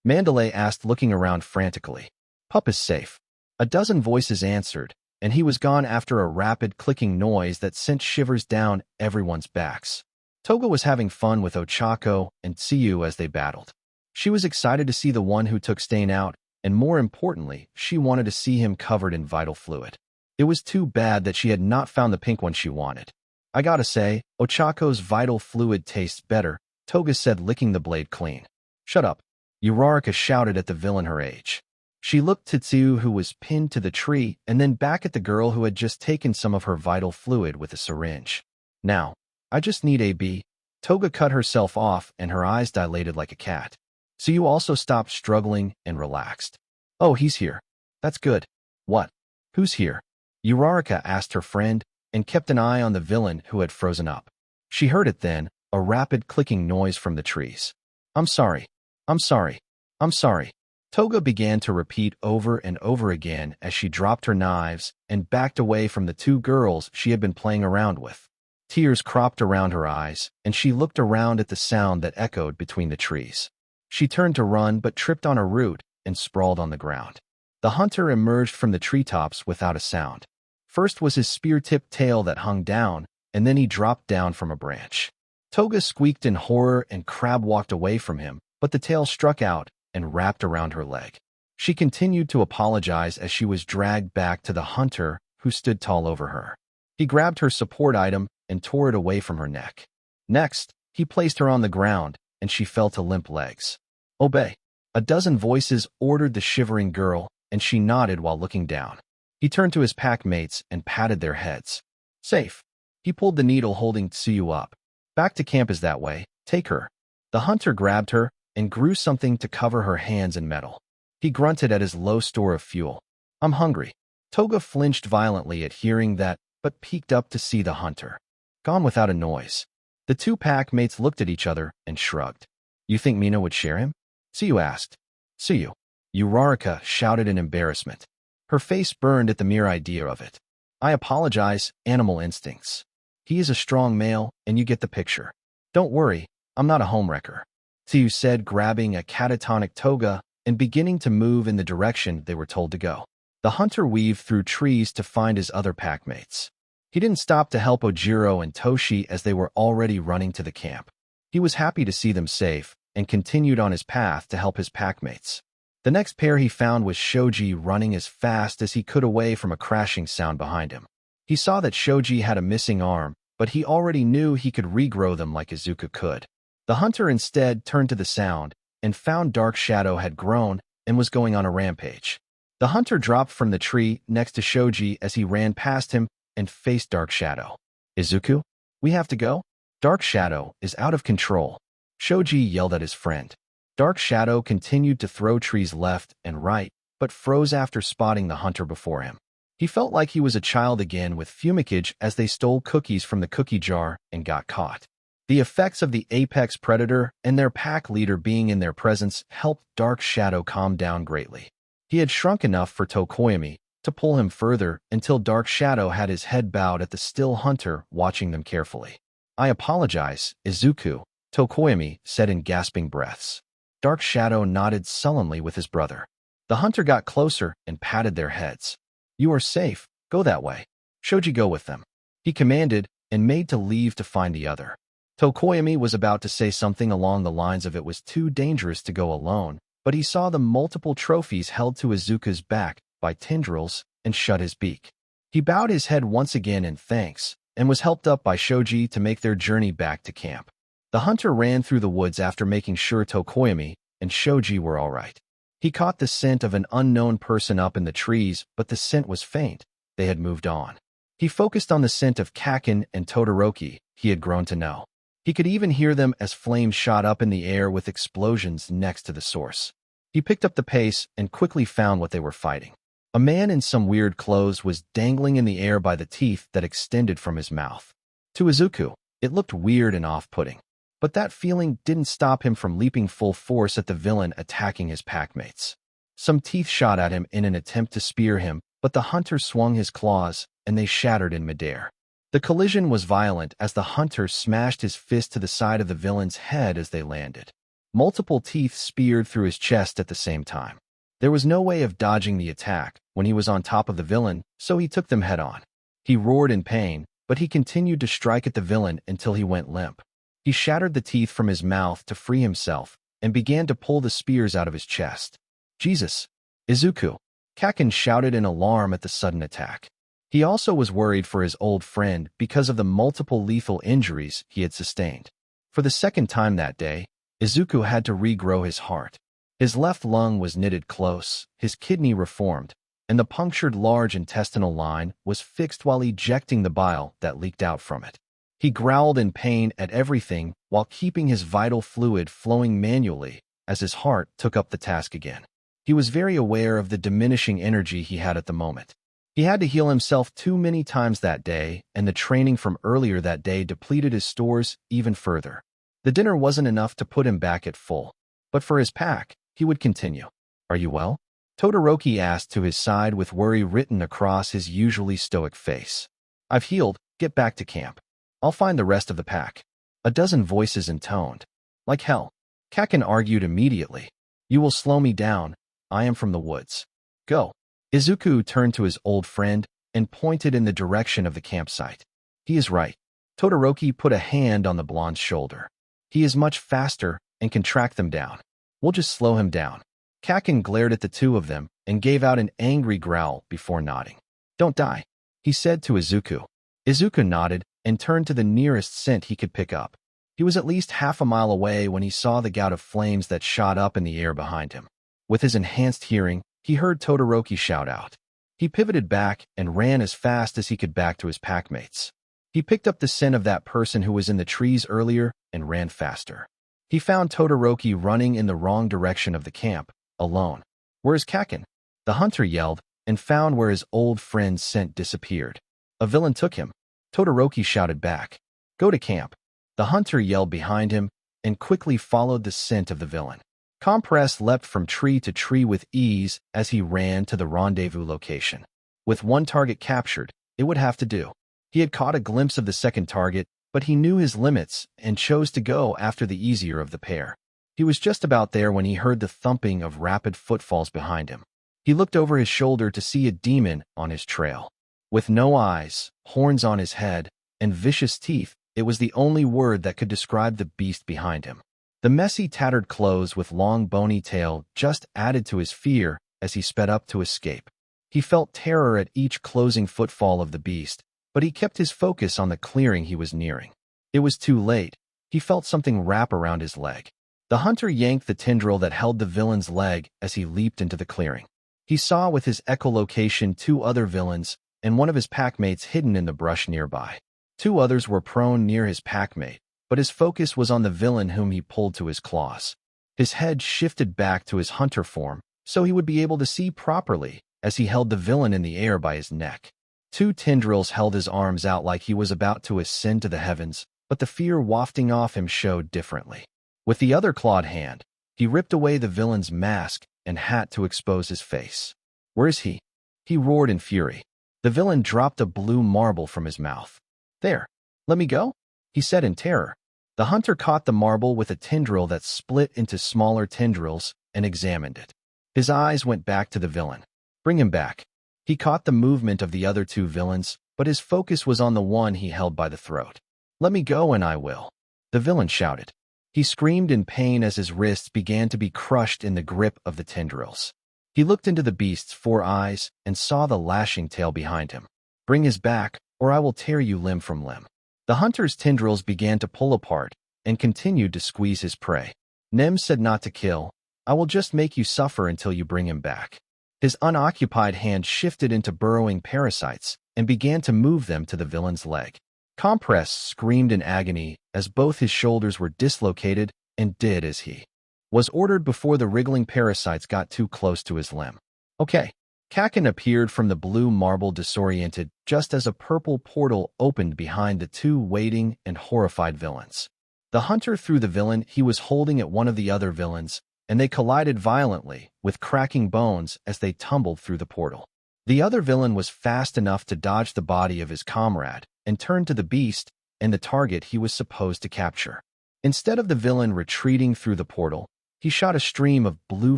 Mandalay asked, looking around frantically. "Pup is safe," a dozen voices answered, and he was gone after a rapid clicking noise that sent shivers down everyone's backs. Toga was having fun with Ochako and Tsuyu as they battled. She was excited to see the one who took Stain out, and more importantly, she wanted to see him covered in vital fluid. It was too bad that she had not found the pink one she wanted. "I gotta say, Ochako's vital fluid tastes better," Toga said, licking the blade clean. "Shut up," Uraraka shouted at the villain her age. She looked to Tsuyu, who was pinned to the tree, and then back at the girl who had just taken some of her vital fluid with a syringe. "Now, I just need a B." Toga cut herself off and her eyes dilated like a cat. Tsuyu also stopped struggling and relaxed. "Oh, he's here. That's good." "What? Who's here?" Uraraka asked her friend and kept an eye on the villain who had frozen up. She heard it then, a rapid clicking noise from the trees. "I'm sorry. I'm sorry. I'm sorry." Toga began to repeat over and over again as she dropped her knives and backed away from the two girls she had been playing around with. Tears cropped around her eyes, and she looked around at the sound that echoed between the trees. She turned to run but tripped on a root and sprawled on the ground. The hunter emerged from the treetops without a sound. First was his spear-tipped tail that hung down, and then he dropped down from a branch. Toga squeaked in horror and Crab walked away from him, but the tail struck out and wrapped around her leg. She continued to apologize as she was dragged back to the hunter who stood tall over her. He grabbed her support item and tore it away from her neck. Next, he placed her on the ground, and she fell to limp legs. "Obey." A dozen voices ordered the shivering girl, and she nodded while looking down. He turned to his pack mates and patted their heads. "Safe." He pulled the needle holding Tsuyu up. "Back to camp is that way. Take her." The hunter grabbed her and grew something to cover her hands in metal. He grunted at his low store of fuel. "I'm hungry." Toga flinched violently at hearing that, but peeked up to see the hunter. Gone without a noise. The two pack mates looked at each other and shrugged. You think Mina would share him? Tsuyu asked. Tsuyu. Uraraka shouted in embarrassment. Her face burned at the mere idea of it. I apologize, animal instincts. He is a strong male, and you get the picture. Don't worry, I'm not a homewrecker. Tsuyu said, grabbing a catatonic toga and beginning to move in the direction they were told to go. The hunter weaved through trees to find his other packmates. He didn't stop to help Ojiro and Toshi as they were already running to the camp. He was happy to see them safe and continued on his path to help his packmates. The next pair he found was Shoji running as fast as he could away from a crashing sound behind him. He saw that Shoji had a missing arm, but he already knew he could regrow them like Izuku could. The hunter instead turned to the sound and found Dark Shadow had grown and was going on a rampage. The hunter dropped from the tree next to Shoji as he ran past him and faced Dark Shadow. Izuku, we have to go? Dark Shadow is out of control. Shoji yelled at his friend. Dark Shadow continued to throw trees left and right, but froze after spotting the hunter before him. He felt like he was a child again with Fumikage as they stole cookies from the cookie jar and got caught. The effects of the apex predator and their pack leader being in their presence helped Dark Shadow calm down greatly. He had shrunk enough for Tokoyami to pull him further until Dark Shadow had his head bowed at the still hunter watching them carefully. I apologize, Izuku, Tokoyami said in gasping breaths. Dark Shadow nodded sullenly with his brother. The hunter got closer and patted their heads. You are safe, go that way. Shoji, go with them. He commanded and made to leave to find the other. Tokoyami was about to say something along the lines of it was too dangerous to go alone, but he saw the multiple trophies held to Izuku's back by tendrils and shut his beak. He bowed his head once again in thanks and was helped up by Shoji to make their journey back to camp. The hunter ran through the woods after making sure Tokoyami and Shoji were all right. He caught the scent of an unknown person up in the trees, but the scent was faint. They had moved on. He focused on the scent of Kaken and Todoroki he had grown to know. He could even hear them as flames shot up in the air with explosions next to the source. He picked up the pace and quickly found what they were fighting. A man in some weird clothes was dangling in the air by the teeth that extended from his mouth. To Izuku, it looked weird and off-putting. But that feeling didn't stop him from leaping full force at the villain attacking his packmates. Some teeth shot at him in an attempt to spear him, but the hunter swung his claws, and they shattered in midair. The collision was violent as the hunter smashed his fist to the side of the villain's head as they landed. Multiple teeth speared through his chest at the same time. There was no way of dodging the attack when he was on top of the villain, so he took them head-on. He roared in pain, but he continued to strike at the villain until he went limp. He shattered the teeth from his mouth to free himself and began to pull the spears out of his chest. Jesus! Izuku! Kaken shouted in alarm at the sudden attack. He also was worried for his old friend because of the multiple lethal injuries he had sustained. For the second time that day, Izuku had to regrow his heart. His left lung was knitted close, his kidney reformed, and the punctured large intestinal line was fixed while ejecting the bile that leaked out from it. He growled in pain at everything while keeping his vital fluid flowing manually as his heart took up the task again. He was very aware of the diminishing energy he had at the moment. He had to heal himself too many times that day, and the training from earlier that day depleted his stores even further. The dinner wasn't enough to put him back at full, but for his pack, he would continue. Are you well? Todoroki asked to his side with worry written across his usually stoic face. I've healed, get back to camp. I'll find the rest of the pack. A dozen voices intoned. Like hell. Kaken argued immediately. You will slow me down. I am from the woods. Go. Izuku turned to his old friend and pointed in the direction of the campsite. He is right. Todoroki put a hand on the blonde's shoulder. He is much faster and can track them down. We'll just slow him down. Kaken glared at the two of them and gave out an angry growl before nodding. Don't die, he said to Izuku. Izuku nodded and turned to the nearest scent he could pick up. He was at least half a mile away when he saw the gout of flames that shot up in the air behind him. With his enhanced hearing, he heard Todoroki shout out. He pivoted back and ran as fast as he could back to his packmates. He picked up the scent of that person who was in the trees earlier and ran faster. He found Todoroki running in the wrong direction of the camp, alone. Where's Kaken? The hunter yelled and found where his old friend's scent disappeared. A villain took him. Todoroki shouted back. Go to camp. The hunter yelled behind him and quickly followed the scent of the villain. Compress leapt from tree to tree with ease as he ran to the rendezvous location. With one target captured, it would have to do. He had caught a glimpse of the second target, but he knew his limits and chose to go after the easier of the pair. He was just about there when he heard the thumping of rapid footfalls behind him. He looked over his shoulder to see a demon on his trail. With no eyes, horns on his head, and vicious teeth, it was the only word that could describe the beast behind him. The messy, tattered clothes with long, bony tail just added to his fear as he sped up to escape. He felt terror at each closing footfall of the beast, but he kept his focus on the clearing he was nearing. It was too late. He felt something wrap around his leg. The hunter yanked the tendril that held the villain's leg as he leaped into the clearing. He saw with his echolocation 2 other villains and one of his packmates hidden in the brush nearby. 2 others were prone near his packmate, but his focus was on the villain whom he pulled to his claws. His head shifted back to his hunter form, so he would be able to see properly as he held the villain in the air by his neck. 2 tendrils held his arms out like he was about to ascend to the heavens, but the fear wafting off him showed differently. With the other clawed hand, he ripped away the villain's mask and hat to expose his face. "Where is he?" He roared in fury. The villain dropped a blue marble from his mouth. "There, let me go," he said in terror. The hunter caught the marble with a tendril that split into smaller tendrils and examined it. His eyes went back to the villain. "Bring him back." He caught the movement of the other 2 villains, but his focus was on the one he held by the throat. "Let me go and I will," the villain shouted. He screamed in pain as his wrists began to be crushed in the grip of the tendrils. He looked into the beast's 4 eyes and saw the lashing tail behind him. "Bring his back, or I will tear you limb from limb." The hunter's tendrils began to pull apart and continued to squeeze his prey. "Nem said not to kill. I will just make you suffer until you bring him back." His unoccupied hand shifted into burrowing parasites and began to move them to the villain's leg. Compress screamed in agony as both his shoulders were dislocated and did as he was ordered before the wriggling parasites got too close to his limb. "Okay." Kakin appeared from the blue marble disoriented just as a purple portal opened behind the 2 waiting and horrified villains. The hunter threw the villain he was holding at one of the other villains, and they collided violently, with cracking bones as they tumbled through the portal. The other villain was fast enough to dodge the body of his comrade and turn to the beast and the target he was supposed to capture. Instead of the villain retreating through the portal, he shot a stream of blue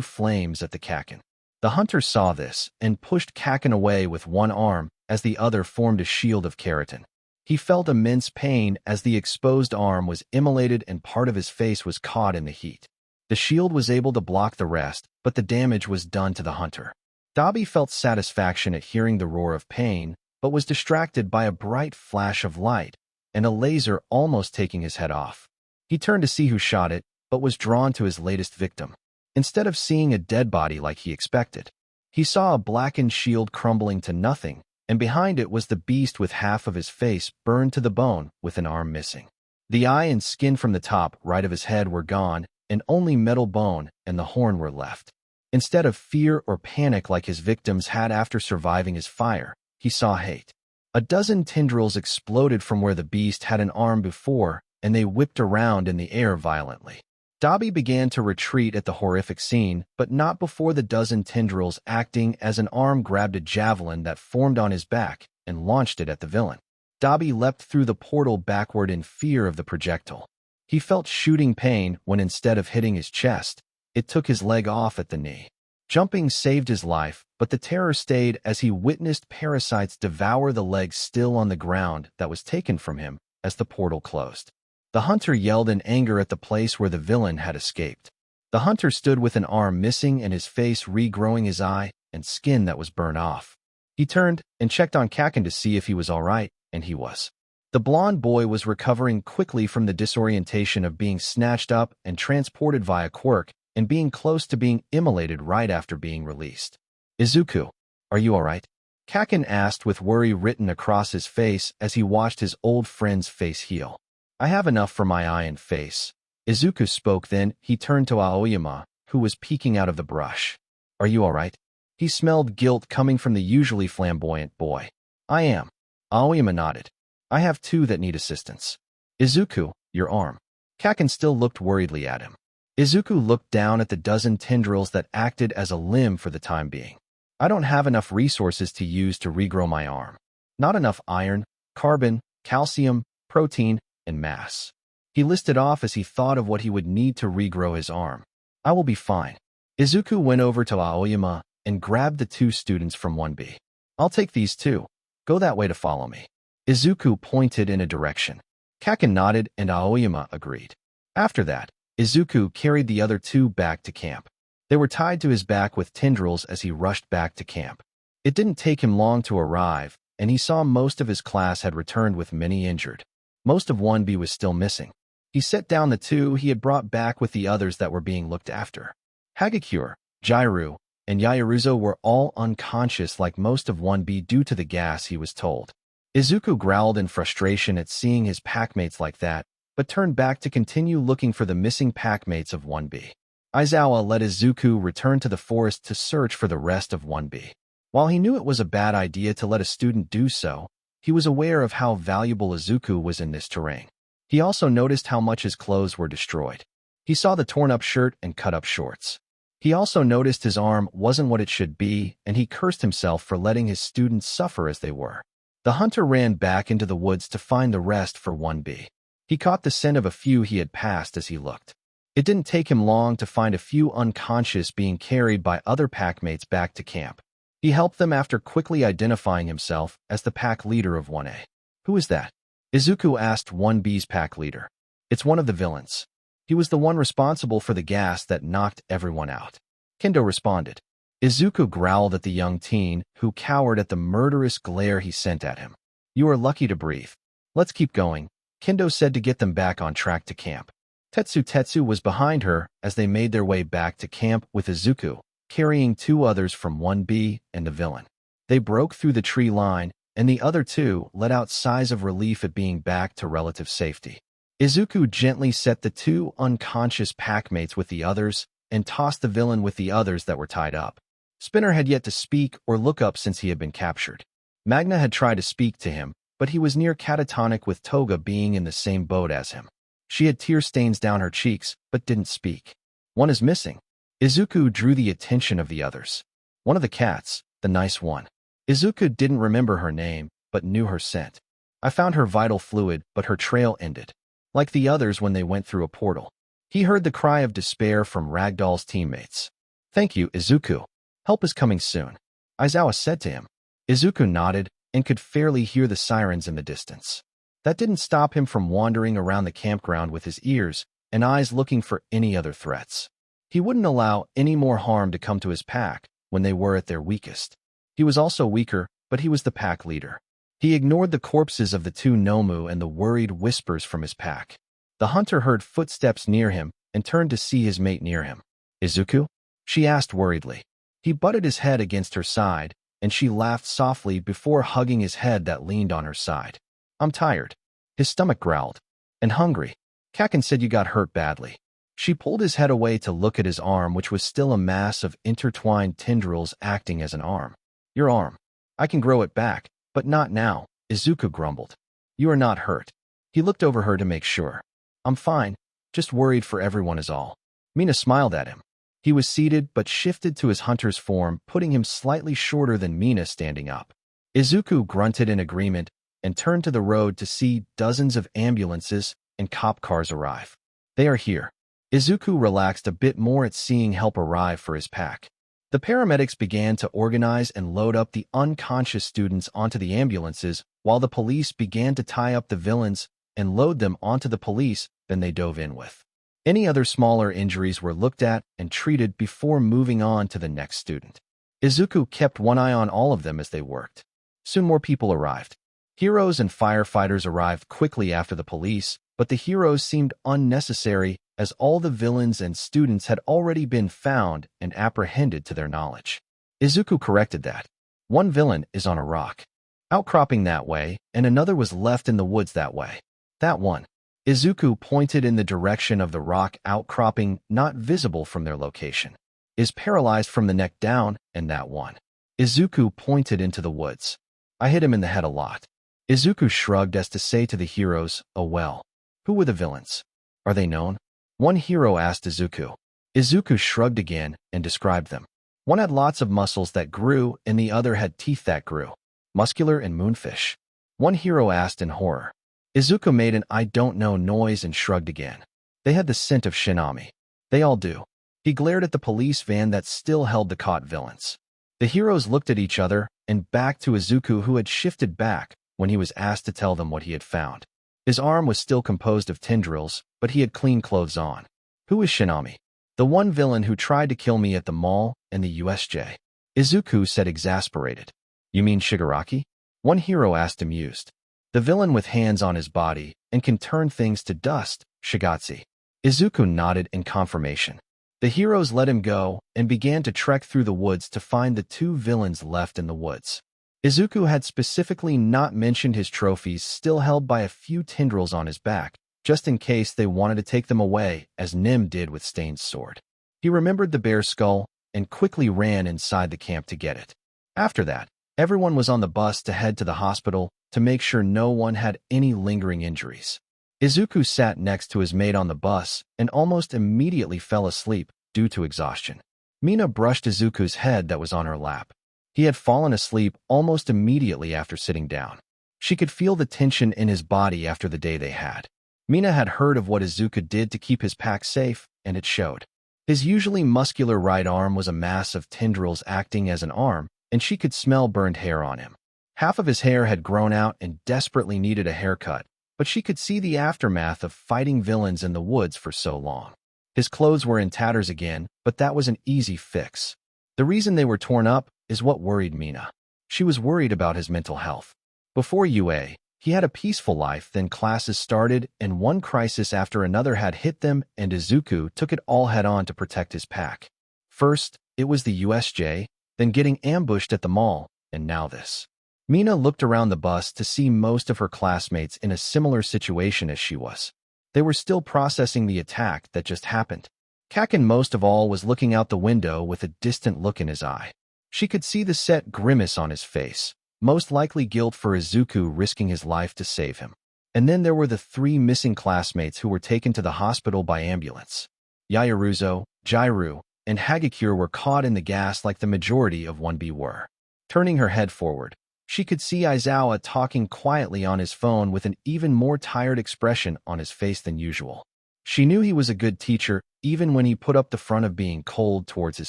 flames at the Kakin. The hunter saw this and pushed Kakin away with one arm as the other formed a shield of keratin. He felt immense pain as the exposed arm was immolated and part of his face was caught in the heat. The shield was able to block the rest, but the damage was done to the hunter. Dobby felt satisfaction at hearing the roar of pain, but was distracted by a bright flash of light and a laser almost taking his head off. He turned to see who shot it, but was drawn to his latest victim. Instead of seeing a dead body like he expected, he saw a blackened shield crumbling to nothing, and behind it was the beast with half of his face burned to the bone with an arm missing. The eye and skin from the top right of his head were gone, and only metal bone and the horn were left. Instead of fear or panic like his victims had after surviving his fire, he saw hate. A dozen tendrils exploded from where the beast had an arm before, and they whipped around in the air violently. Dobby began to retreat at the horrific scene, but not before the dozen tendrils acting as an arm grabbed a javelin that formed on his back and launched it at the villain. Dobby leapt through the portal backward in fear of the projectile. He felt shooting pain when instead of hitting his chest, it took his leg off at the knee. Jumping saved his life, but the terror stayed as he witnessed parasites devour the leg still on the ground that was taken from him as the portal closed. The hunter yelled in anger at the place where the villain had escaped. The hunter stood with an arm missing and his face regrowing his eye and skin that was burned off. He turned and checked on Kakin to see if he was all right, and he was. The blond boy was recovering quickly from the disorientation of being snatched up and transported via quirk and being close to being immolated right after being released. "Izuku, are you all right?" Kakin asked with worry written across his face as he watched his old friend's face heal. "I have enough for my eye and face." Izuku spoke, then he turned to Aoyama, who was peeking out of the brush. "Are you all right?" He smelled guilt coming from the usually flamboyant boy. "I am." Aoyama nodded. "I have 2 that need assistance." "Izuku, Your arm. Kaken still looked worriedly at him. Izuku looked down at the dozen tendrils that acted as a limb for the time being. I don't have enough resources to use to regrow my arm. Not enough iron, carbon, calcium, protein, and mass. He listed off as he thought of what he would need to regrow his arm. I will be fine. Izuku went over to Aoyama and grabbed the 2 students from 1B. I'll take these 2. Go that way to follow me. Izuku pointed in a direction. Kaken nodded and Aoyama agreed. After that, Izuku carried the other 2 back to camp. They were tied to his back with tendrils as he rushed back to camp. It didn't take him long to arrive, and he saw most of his class had returned with many injured. Most of 1B was still missing. He set down the 2 he had brought back with the others that were being looked after. Hagakure, Jairu, and Yaoruzo were all unconscious like most of 1B due to the gas, he was told. Izuku growled in frustration at seeing his packmates like that, but turned back to continue looking for the missing packmates of 1B. Aizawa let Izuku return to the forest to search for the rest of 1B. While he knew it was a bad idea to let a student do so, he was aware of how valuable Izuku was in this terrain. He also noticed how much his clothes were destroyed. He saw the torn-up shirt and cut-up shorts. He also noticed his arm wasn't what it should be, and he cursed himself for letting his students suffer as they were. The hunter ran back into the woods to find the rest for 1B. He caught the scent of a few he had passed as he looked. It didn't take him long to find a few unconscious being carried by other packmates back to camp. He helped them after quickly identifying himself as the pack leader of 1A. Who is that? Izuku asked 1B's pack leader. It's one of the villains. He was the one responsible for the gas that knocked everyone out. Kendo responded. Izuku growled at the young teen, who cowered at the murderous glare he sent at him. You are lucky to breathe. Let's keep going, Kendo said to get them back on track to camp. Tetsu was behind her as they made their way back to camp with Izuku, carrying 2 others from 1B and the villain. They broke through the tree line, and the other 2 let out sighs of relief at being back to relative safety. Izuku gently set the 2 unconscious packmates with the others and tossed the villain with the others that were tied up. Spinner had yet to speak or look up since he had been captured. Magna had tried to speak to him, but he was near catatonic with Toga being in the same boat as him. She had tear stains down her cheeks, but didn't speak. One is missing. Izuku drew the attention of the others. One of the cats, the nice one. Izuku didn't remember her name, but knew her scent. I found her vital fluid, but her trail ended. Like the others when they went through a portal. He heard the cry of despair from Ragdoll's teammates. Thank you, Izuku. Help is coming soon, Aizawa said to him. Izuku nodded and could fairly hear the sirens in the distance. That didn't stop him from wandering around the campground with his ears and eyes looking for any other threats. He wouldn't allow any more harm to come to his pack when they were at their weakest. He was also weaker, but he was the pack leader. He ignored the corpses of the 2 Nomu and the worried whispers from his pack. The hunter heard footsteps near him and turned to see his mate near him. Izuku? She asked worriedly. He butted his head against her side, and she laughed softly before hugging his head that leaned on her side. I'm tired. His stomach growled. And hungry. Kaken said you got hurt badly. She pulled his head away to look at his arm, which was still a mass of intertwined tendrils acting as an arm. Your arm. I can grow it back, but not now, Izuku grumbled. You are not hurt. He looked over her to make sure. I'm fine, just worried for everyone is all. Mina smiled at him. He was seated but shifted to his hunter's form, putting him slightly shorter than Mina standing up. Izuku grunted in agreement and turned to the road to see dozens of ambulances and cop cars arrive. They are here. Izuku relaxed a bit more at seeing help arrive for his pack. The paramedics began to organize and load up the unconscious students onto the ambulances while the police began to tie up the villains and load them onto the police then they dove in with. Any other smaller injuries were looked at and treated before moving on to the next student. Izuku kept one eye on all of them as they worked. Soon more people arrived. Heroes and firefighters arrived quickly after the police, but the heroes seemed unnecessary as all the villains and students had already been found and apprehended to their knowledge. Izuku corrected that. One villain is on a rock, outcropping that way, and another was left in the woods that way. That one. Izuku pointed in the direction of the rock outcropping not visible from their location. Is paralyzed from the neck down, and that one. Izuku pointed into the woods. I hit him in the head a lot. Izuku shrugged as to say to the heroes, oh well. Who were the villains? Are they known? One hero asked Izuku. Izuku shrugged again and described them. One had lots of muscles that grew, and the other had teeth that grew. Muscular and moonfish. One hero asked in horror. Izuku made an I don't know noise and shrugged again. They had the scent of Shinami. They all do. He glared at the police van that still held the caught villains. The heroes looked at each other and back to Izuku, who had shifted back when he was asked to tell them what he had found. His arm was still composed of tendrils, but he had clean clothes on. Who is Shinami? The one villain who tried to kill me at the mall and the USJ. Izuku said, exasperated. You mean Shigaraki? One hero asked, amused. The villain with hands on his body and can turn things to dust, Shigatsu. Izuku nodded in confirmation. The heroes let him go and began to trek through the woods to find the two villains left in the woods. Izuku had specifically not mentioned his trophies still held by a few tendrils on his back, just in case they wanted to take them away, as Nim did with Stain's sword. He remembered the bear skull and quickly ran inside the camp to get it. After that, everyone was on the bus to head to the hospital to make sure no one had any lingering injuries. Izuku sat next to his mate on the bus and almost immediately fell asleep due to exhaustion. Mina brushed Izuku's head that was on her lap. He had fallen asleep almost immediately after sitting down. She could feel the tension in his body after the day they had. Mina had heard of what Izuku did to keep his pack safe, and it showed. His usually muscular right arm was a mass of tendrils acting as an arm, and she could smell burned hair on him. Half of his hair had grown out and desperately needed a haircut, but she could see the aftermath of fighting villains in the woods for so long. His clothes were in tatters again, but that was an easy fix. The reason they were torn up is what worried Mina. She was worried about his mental health. Before UA, he had a peaceful life, then classes started, and one crisis after another had hit them, and Izuku took it all head-on to protect his pack. First, it was the USJ, then getting ambushed at the mall, and now this. Mina looked around the bus to see most of her classmates in a similar situation as she was. They were still processing the attack that just happened. Kaken most of all was looking out the window with a distant look in his eye. She could see the set grimace on his face, most likely guilt for Izuku risking his life to save him. And then there were the three missing classmates who were taken to the hospital by ambulance. Yaoruzo, Jairu, and Hagakure were caught in the gas like the majority of 1B were. Turning her head forward, she could see Aizawa talking quietly on his phone with an even more tired expression on his face than usual. She knew he was a good teacher, even when he put up the front of being cold towards his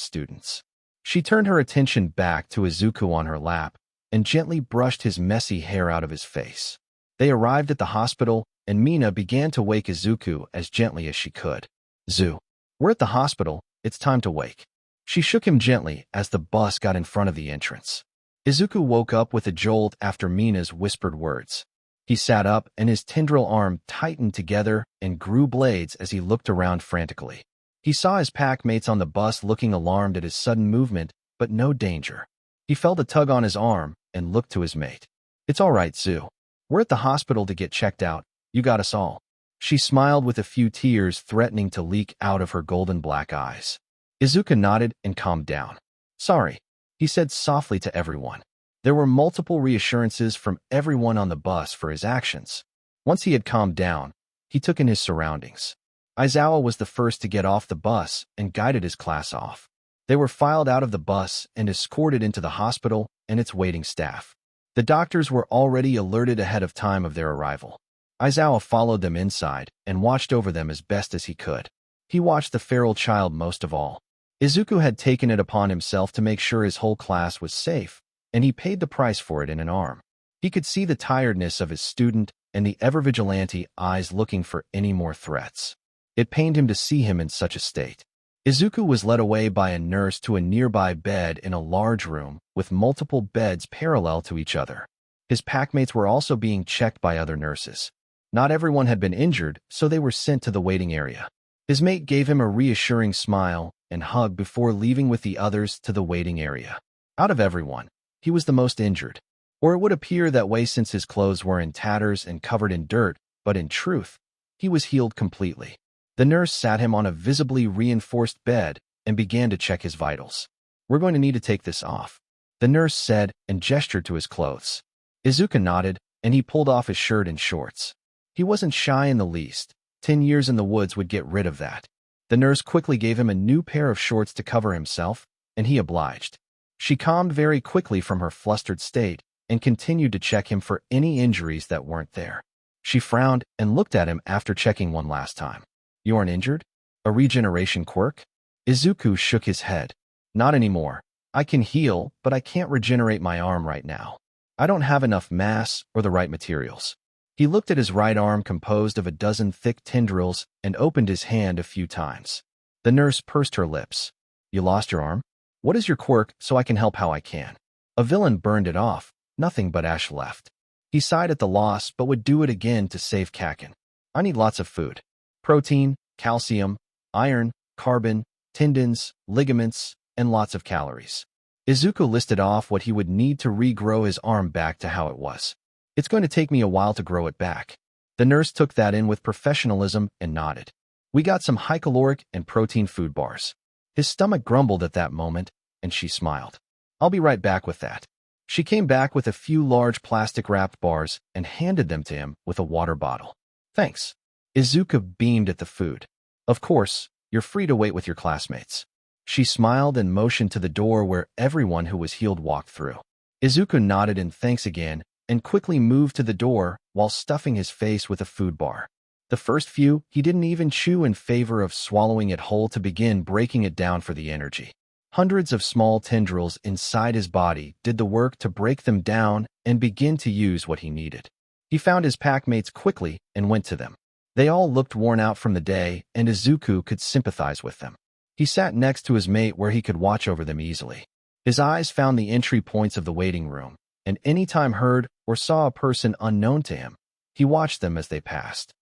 students. She turned her attention back to Izuku on her lap and gently brushed his messy hair out of his face. They arrived at the hospital, and Mina began to wake Izuku as gently as she could. Zu, we're at the hospital, it's time to wake. She shook him gently as the bus got in front of the entrance. Izuku woke up with a jolt after Mina's whispered words. He sat up and his tendril arm tightened together and grew blades as he looked around frantically. He saw his pack mates on the bus looking alarmed at his sudden movement, but no danger. He felt a tug on his arm and looked to his mate. It's all right, Zu. We're at the hospital to get checked out. You got us all. She smiled with a few tears threatening to leak out of her golden black eyes. Izuku nodded and calmed down. Sorry, he said softly to everyone. There were multiple reassurances from everyone on the bus for his actions. Once he had calmed down, he took in his surroundings. Aizawa was the first to get off the bus and guided his class off. They were filed out of the bus and escorted into the hospital and its waiting staff. The doctors were already alerted ahead of time of their arrival. Aizawa followed them inside and watched over them as best as he could. He watched the feral child most of all. Izuku had taken it upon himself to make sure his whole class was safe, and he paid the price for it in an arm. He could see the tiredness of his student and the ever-vigilante eyes looking for any more threats. It pained him to see him in such a state. Izuku was led away by a nurse to a nearby bed in a large room with multiple beds parallel to each other. His packmates were also being checked by other nurses. Not everyone had been injured, so they were sent to the waiting area. His mate gave him a reassuring smile and hug before leaving with the others to the waiting area. Out of everyone, he was the most injured. Or it would appear that way since his clothes were in tatters and covered in dirt, but in truth, he was healed completely. The nurse sat him on a visibly reinforced bed and began to check his vitals. We're going to need to take this off, the nurse said and gestured to his clothes. Izuku nodded, and he pulled off his shirt and shorts. He wasn't shy in the least. 10 years in the woods would get rid of that. The nurse quickly gave him a new pair of shorts to cover himself, and he obliged. She calmed very quickly from her flustered state and continued to check him for any injuries that weren't there. She frowned and looked at him after checking one last time. You aren't injured? A regeneration quirk? Izuku shook his head. Not anymore. I can heal, but I can't regenerate my arm right now. I don't have enough mass or the right materials. He looked at his right arm composed of a dozen thick tendrils and opened his hand a few times. The nurse pursed her lips. You lost your arm? What is your quirk so I can help how I can? A villain burned it off, nothing but ash left. He sighed at the loss but would do it again to save Kaken. I need lots of food. Protein, calcium, iron, carbon, tendons, ligaments, and lots of calories. Izuku listed off what he would need to regrow his arm back to how it was. It's going to take me a while to grow it back. The nurse took that in with professionalism and nodded. We got some high-caloric and protein food bars. His stomach grumbled at that moment, and she smiled. I'll be right back with that. She came back with a few large plastic-wrapped bars and handed them to him with a water bottle. Thanks. Izuku beamed at the food. Of course, you're free to wait with your classmates. She smiled and motioned to the door where everyone who was healed walked through. Izuku nodded in thanks again and quickly moved to the door while stuffing his face with a food bar. The first few, he didn't even chew in favor of swallowing it whole to begin breaking it down for the energy. Hundreds of small tendrils inside his body did the work to break them down and begin to use what he needed. He found his packmates quickly and went to them. They all looked worn out from the day, and Izuku could sympathize with them. He sat next to his mate where he could watch over them easily. His eyes found the entry points of the waiting room, and anytime heard or saw a person unknown to him, he watched them as they passed.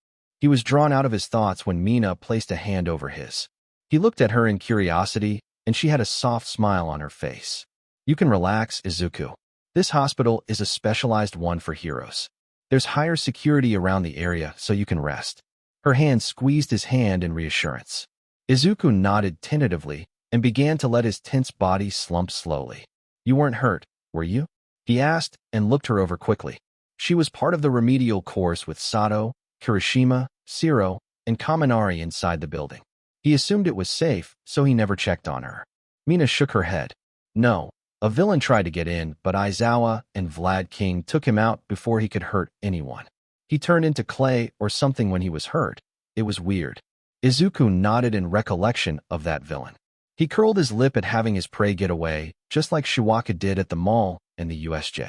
He was drawn out of his thoughts when Mina placed a hand over his. He looked at her in curiosity, and she had a soft smile on her face. You can relax, Izuku. This hospital is a specialized one for heroes. There's higher security around the area, so you can rest. Her hand squeezed his hand in reassurance. Izuku nodded tentatively and began to let his tense body slump slowly. You weren't hurt, were you? He asked and looked her over quickly. She was part of the remedial course with Sato, Kirishima, Shiro, and Kaminari inside the building. He assumed it was safe, so he never checked on her. Mina shook her head. No, a villain tried to get in, but Aizawa and Vlad King took him out before he could hurt anyone. He turned into clay or something when he was hurt. It was weird. Izuku nodded in recollection of that villain. He curled his lip at having his prey get away, just like Shiwaka did at the mall and the USJ.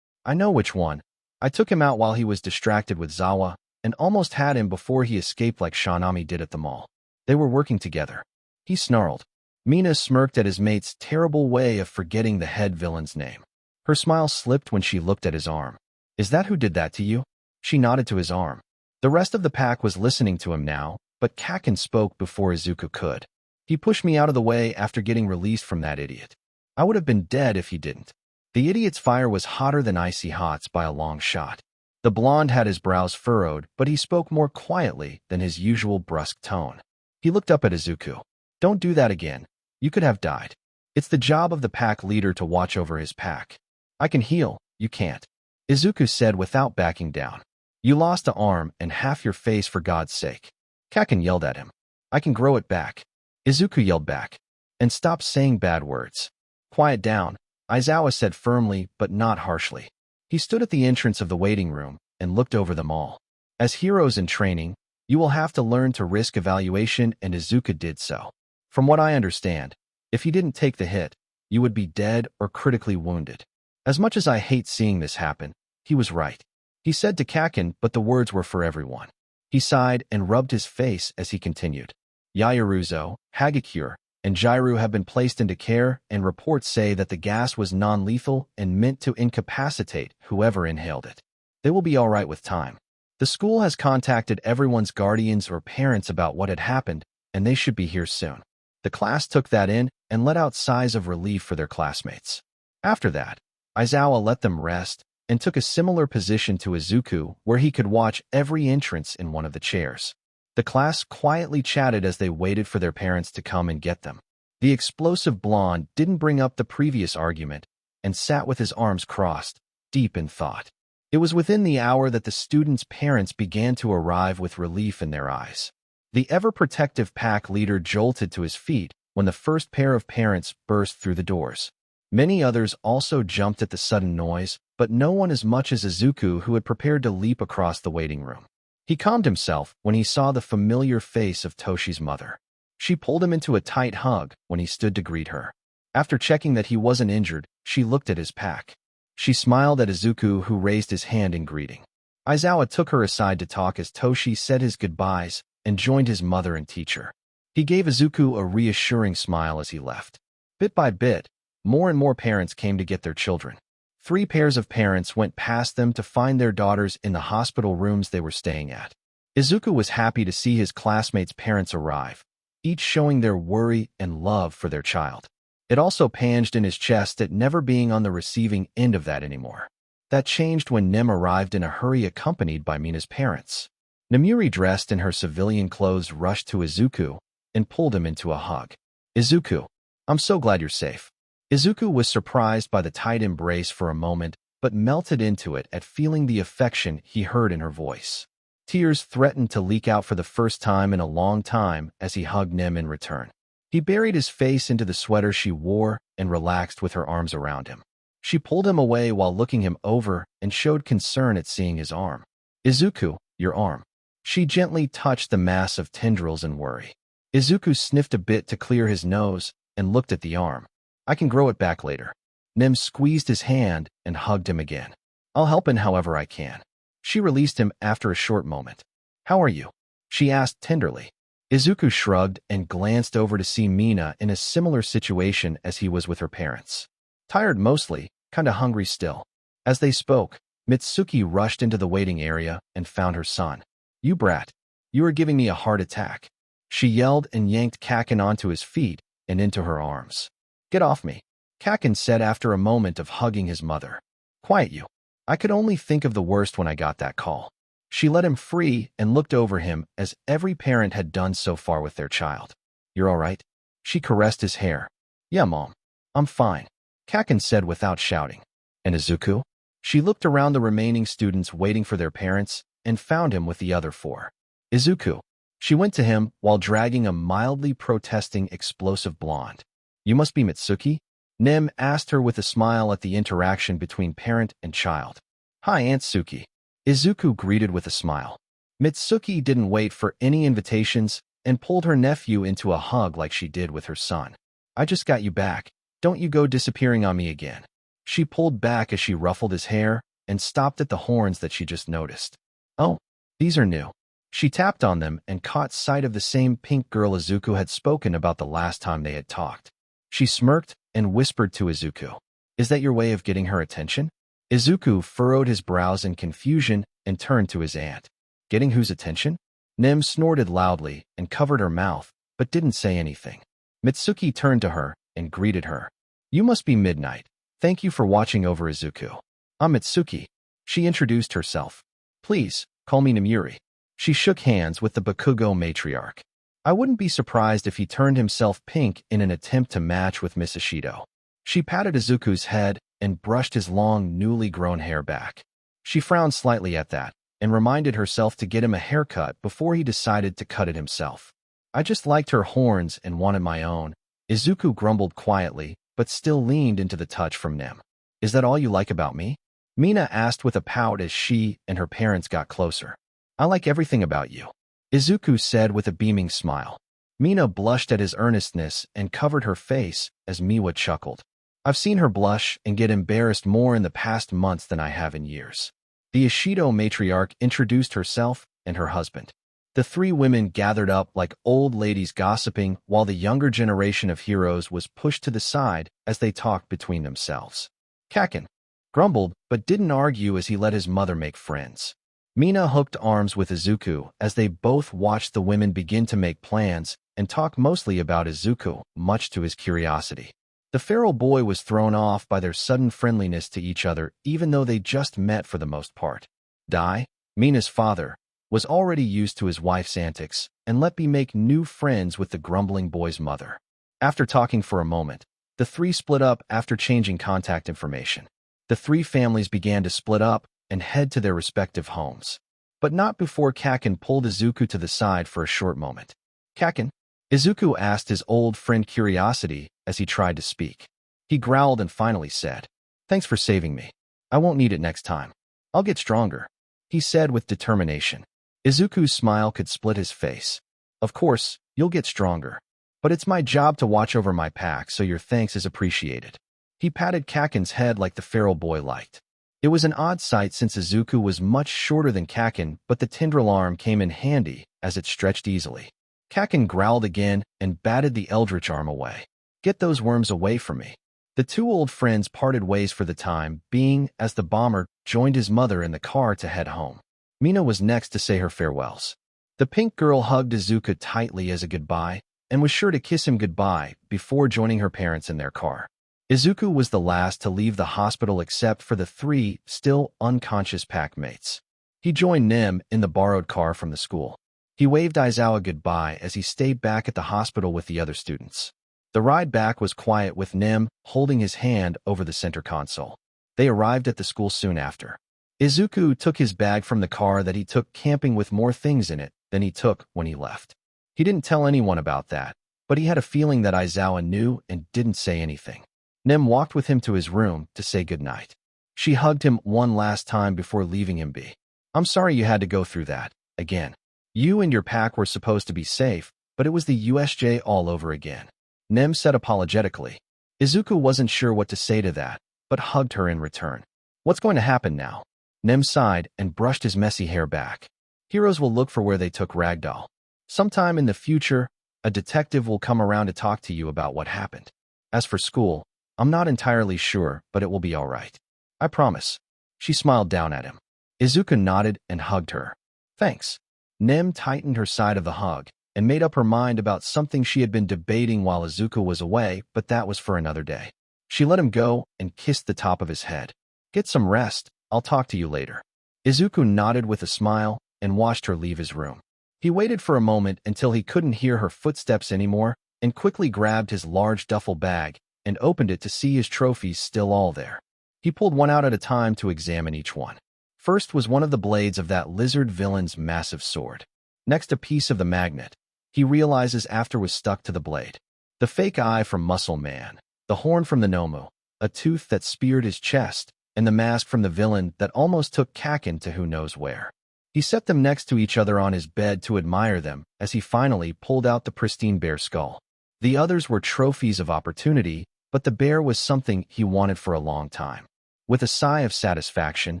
I know which one. I took him out while he was distracted with Zawa, and almost had him before he escaped like Shanami did at the mall. They were working together. He snarled. Mina smirked at his mate's terrible way of forgetting the head villain's name. Her smile slipped when she looked at his arm. Is that who did that to you? She nodded to his arm. The rest of the pack was listening to him now, but Kaken spoke before Izuku could. He pushed me out of the way after getting released from that idiot. I would have been dead if he didn't. The idiot's fire was hotter than icy hots by a long shot. The blonde had his brows furrowed, but he spoke more quietly than his usual brusque tone. He looked up at Izuku. Don't do that again. You could have died. It's the job of the pack leader to watch over his pack. I can heal, you can't. Izuku said without backing down. You lost an arm and half your face for God's sake. Kaken yelled at him. I can grow it back. Izuku yelled back. And stop saying bad words. Quiet down, Aizawa said firmly but not harshly. He stood at the entrance of the waiting room and looked over them all. As heroes in training, you will have to learn to risk evaluation, and Izuku did so. From what I understand, if he didn't take the hit, you would be dead or critically wounded. As much as I hate seeing this happen, he was right. He said to Kaken, but the words were for everyone. He sighed and rubbed his face as he continued. Yaoyuruzo, Hagakure, and Jairu have been placed into care, and reports say that the gas was non-lethal and meant to incapacitate whoever inhaled it. They will be all right with time. The school has contacted everyone's guardians or parents about what had happened, and they should be here soon. The class took that in and let out sighs of relief for their classmates. After that, Aizawa let them rest and took a similar position to Izuku where he could watch every entrance in one of the chairs. The class quietly chatted as they waited for their parents to come and get them. The explosive blonde didn't bring up the previous argument and sat with his arms crossed, deep in thought. It was within the hour that the students' parents began to arrive with relief in their eyes. The ever-protective pack leader jolted to his feet when the first pair of parents burst through the doors. Many others also jumped at the sudden noise, but no one as much as Izuku, who had prepared to leap across the waiting room. He calmed himself when he saw the familiar face of Toshi's mother. She pulled him into a tight hug when he stood to greet her. After checking that he wasn't injured, she looked at his pack. She smiled at Izuku, who raised his hand in greeting. Aizawa took her aside to talk as Toshi said his goodbyes and joined his mother and teacher. He gave Izuku a reassuring smile as he left. Bit by bit, more and more parents came to get their children. 3 pairs of parents went past them to find their daughters in the hospital rooms they were staying at. Izuku was happy to see his classmates' parents arrive, each showing their worry and love for their child. It also panged in his chest at never being on the receiving end of that anymore. That changed when Nim arrived in a hurry accompanied by Mina's parents. Namuri, dressed in her civilian clothes, rushed to Izuku and pulled him into a hug. "Izuku, I'm so glad you're safe." Izuku was surprised by the tight embrace for a moment, but melted into it at feeling the affection he heard in her voice. Tears threatened to leak out for the first time in a long time as he hugged Nim in return. He buried his face into the sweater she wore and relaxed with her arms around him. She pulled him away while looking him over and showed concern at seeing his arm. "Izuku, your arm." She gently touched the mass of tendrils in worry. Izuku sniffed a bit to clear his nose and looked at the arm. "I can grow it back later." Nim squeezed his hand and hugged him again. "I'll help in however I can." She released him after a short moment. "How are you?" she asked tenderly. Izuku shrugged and glanced over to see Mina in a similar situation as he was with her parents. "Tired mostly, kinda hungry still." As they spoke, Mitsuki rushed into the waiting area and found her son. "You brat. You are giving me a heart attack." She yelled and yanked Kaken onto his feet and into her arms. "Get off me," Kaken said after a moment of hugging his mother. "Quiet you. I could only think of the worst when I got that call." She let him free and looked over him as every parent had done so far with their child. "You're all right?" She caressed his hair. "Yeah, Mom. I'm fine," Kaken said without shouting. "And Izuku?" She looked around the remaining students waiting for their parents and found him with the other 4. "Izuku." She went to him while dragging a mildly protesting explosive blonde. "You must be Mitsuki?" Nim asked her with a smile at the interaction between parent and child. "Hi, Aunt Suki." Izuku greeted with a smile. Mitsuki didn't wait for any invitations and pulled her nephew into a hug like she did with her son. "I just got you back. Don't you go disappearing on me again." She pulled back as she ruffled his hair and stopped at the horns that she just noticed. "Oh, these are new." She tapped on them and caught sight of the same pink girl Izuku had spoken about the last time they had talked. She smirked and whispered to Izuku, "Is that your way of getting her attention?" Izuku furrowed his brows in confusion and turned to his aunt. "Getting whose attention?" Nim snorted loudly and covered her mouth, but didn't say anything. Mitsuki turned to her and greeted her. "You must be Midnight. Thank you for watching over Izuku." "I'm Mitsuki." She introduced herself. "Please, call me Namuri." She shook hands with the Bakugo matriarch. I wouldn't be surprised if he turned himself pink in an attempt to match with Miss Ishido. She patted Izuku's head and brushed his long, newly grown hair back. She frowned slightly at that and reminded herself to get him a haircut before he decided to cut it himself. "I just liked her horns and wanted my own," Izuku grumbled quietly, but still leaned into the touch from Nim. "Is that all you like about me?" Mina asked with a pout as she and her parents got closer. "I like everything about you," Izuku said with a beaming smile. Mina blushed at his earnestness and covered her face as Miwa chuckled. "I've seen her blush and get embarrassed more in the past months than I have in years." The Ishido matriarch introduced herself and her husband. The 3 women gathered up like old ladies gossiping while the younger generation of heroes was pushed to the side as they talked between themselves. Kaken grumbled but didn't argue as he let his mother make friends. Mina hooked arms with Izuku as they both watched the women begin to make plans and talk mostly about Izuku, much to his curiosity. The feral boy was thrown off by their sudden friendliness to each other even though they just met for the most part. Dai, Mina's father, was already used to his wife's antics and let me make new friends with the grumbling boy's mother. After talking for a moment, the 3 split up after changing contact information. The 3 families began to split up, and head to their respective homes. But not before Kaken pulled Izuku to the side for a short moment. "Kaken?" Izuku asked his old friend Curiosity as he tried to speak. He growled and finally said, "Thanks for saving me. I won't need it next time. I'll get stronger," he said with determination. Izuku's smile could split his face. "Of course, you'll get stronger. But it's my job to watch over my pack, so your thanks is appreciated." He patted Kaken's head like the feral boy liked. It was an odd sight since Izuku was much shorter than Kaken, but the tendril arm came in handy as it stretched easily. Kaken growled again and batted the eldritch arm away. "Get those worms away from me." The two old friends parted ways for the time being as the bomber joined his mother in the car to head home. Mina was next to say her farewells. The pink girl hugged Izuku tightly as a goodbye and was sure to kiss him goodbye before joining her parents in their car. Izuku was the last to leave the hospital except for the three still unconscious pack mates. He joined Nim in the borrowed car from the school. He waved Aizawa goodbye as he stayed back at the hospital with the other students. The ride back was quiet with Nim holding his hand over the center console. They arrived at the school soon after. Izuku took his bag from the car that he took camping with more things in it than he took when he left. He didn't tell anyone about that, but he had a feeling that Aizawa knew and didn't say anything. Nim walked with him to his room to say goodnight. She hugged him one last time before leaving him be. "I'm sorry you had to go through that again. You and your pack were supposed to be safe, but it was the USJ all over again," Nim said apologetically. Izuku wasn't sure what to say to that, but hugged her in return. "What's going to happen now?" Nim sighed and brushed his messy hair back. "Heroes will look for where they took Ragdoll. Sometime in the future, a detective will come around to talk to you about what happened. As for school, I'm not entirely sure, but it will be all right. I promise." She smiled down at him. Izuku nodded and hugged her. "Thanks." Nim tightened her side of the hug and made up her mind about something she had been debating while Izuku was away, but that was for another day. She let him go and kissed the top of his head. "Get some rest. I'll talk to you later." Izuku nodded with a smile and watched her leave his room. He waited for a moment until he couldn't hear her footsteps anymore and quickly grabbed his large duffel bag and opened it to see his trophies still all there. He pulled one out at a time to examine each one. First was one of the blades of that lizard villain's massive sword. Next, a piece of the magnet. He realizes after was stuck to the blade. The fake eye from Muscle Man, the horn from the Nomu, a tooth that speared his chest, and the mask from the villain that almost took Kaken to who knows where. He set them next to each other on his bed to admire them as he finally pulled out the pristine bear skull. The others were trophies of opportunity, but the bear was something he wanted for a long time. With a sigh of satisfaction,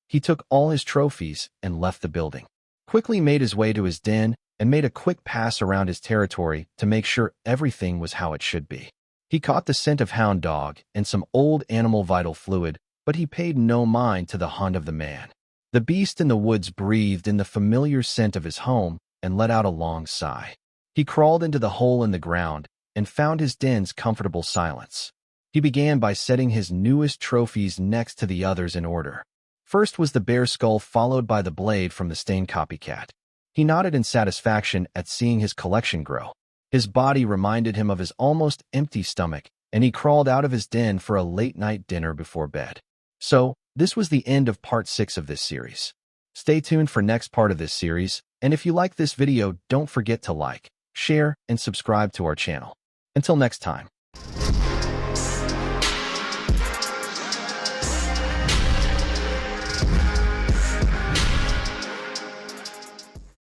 he took all his trophies and left the building. Quickly made his way to his den and made a quick pass around his territory to make sure everything was how it should be. He caught the scent of hound dog and some old animal vital fluid, but he paid no mind to the hunt of the man. The beast in the woods breathed in the familiar scent of his home and let out a long sigh. He crawled into the hole in the ground and found his den's comfortable silence. He began by setting his newest trophies next to the others in order. First was the bear skull, followed by the blade from the stained copycat. He nodded in satisfaction at seeing his collection grow. His body reminded him of his almost empty stomach, and he crawled out of his den for a late-night dinner before bed. So, this was the end of part 6 of this series. Stay tuned for next part of this series, and if you like this video, don't forget to like, share, and subscribe to our channel. Until next time.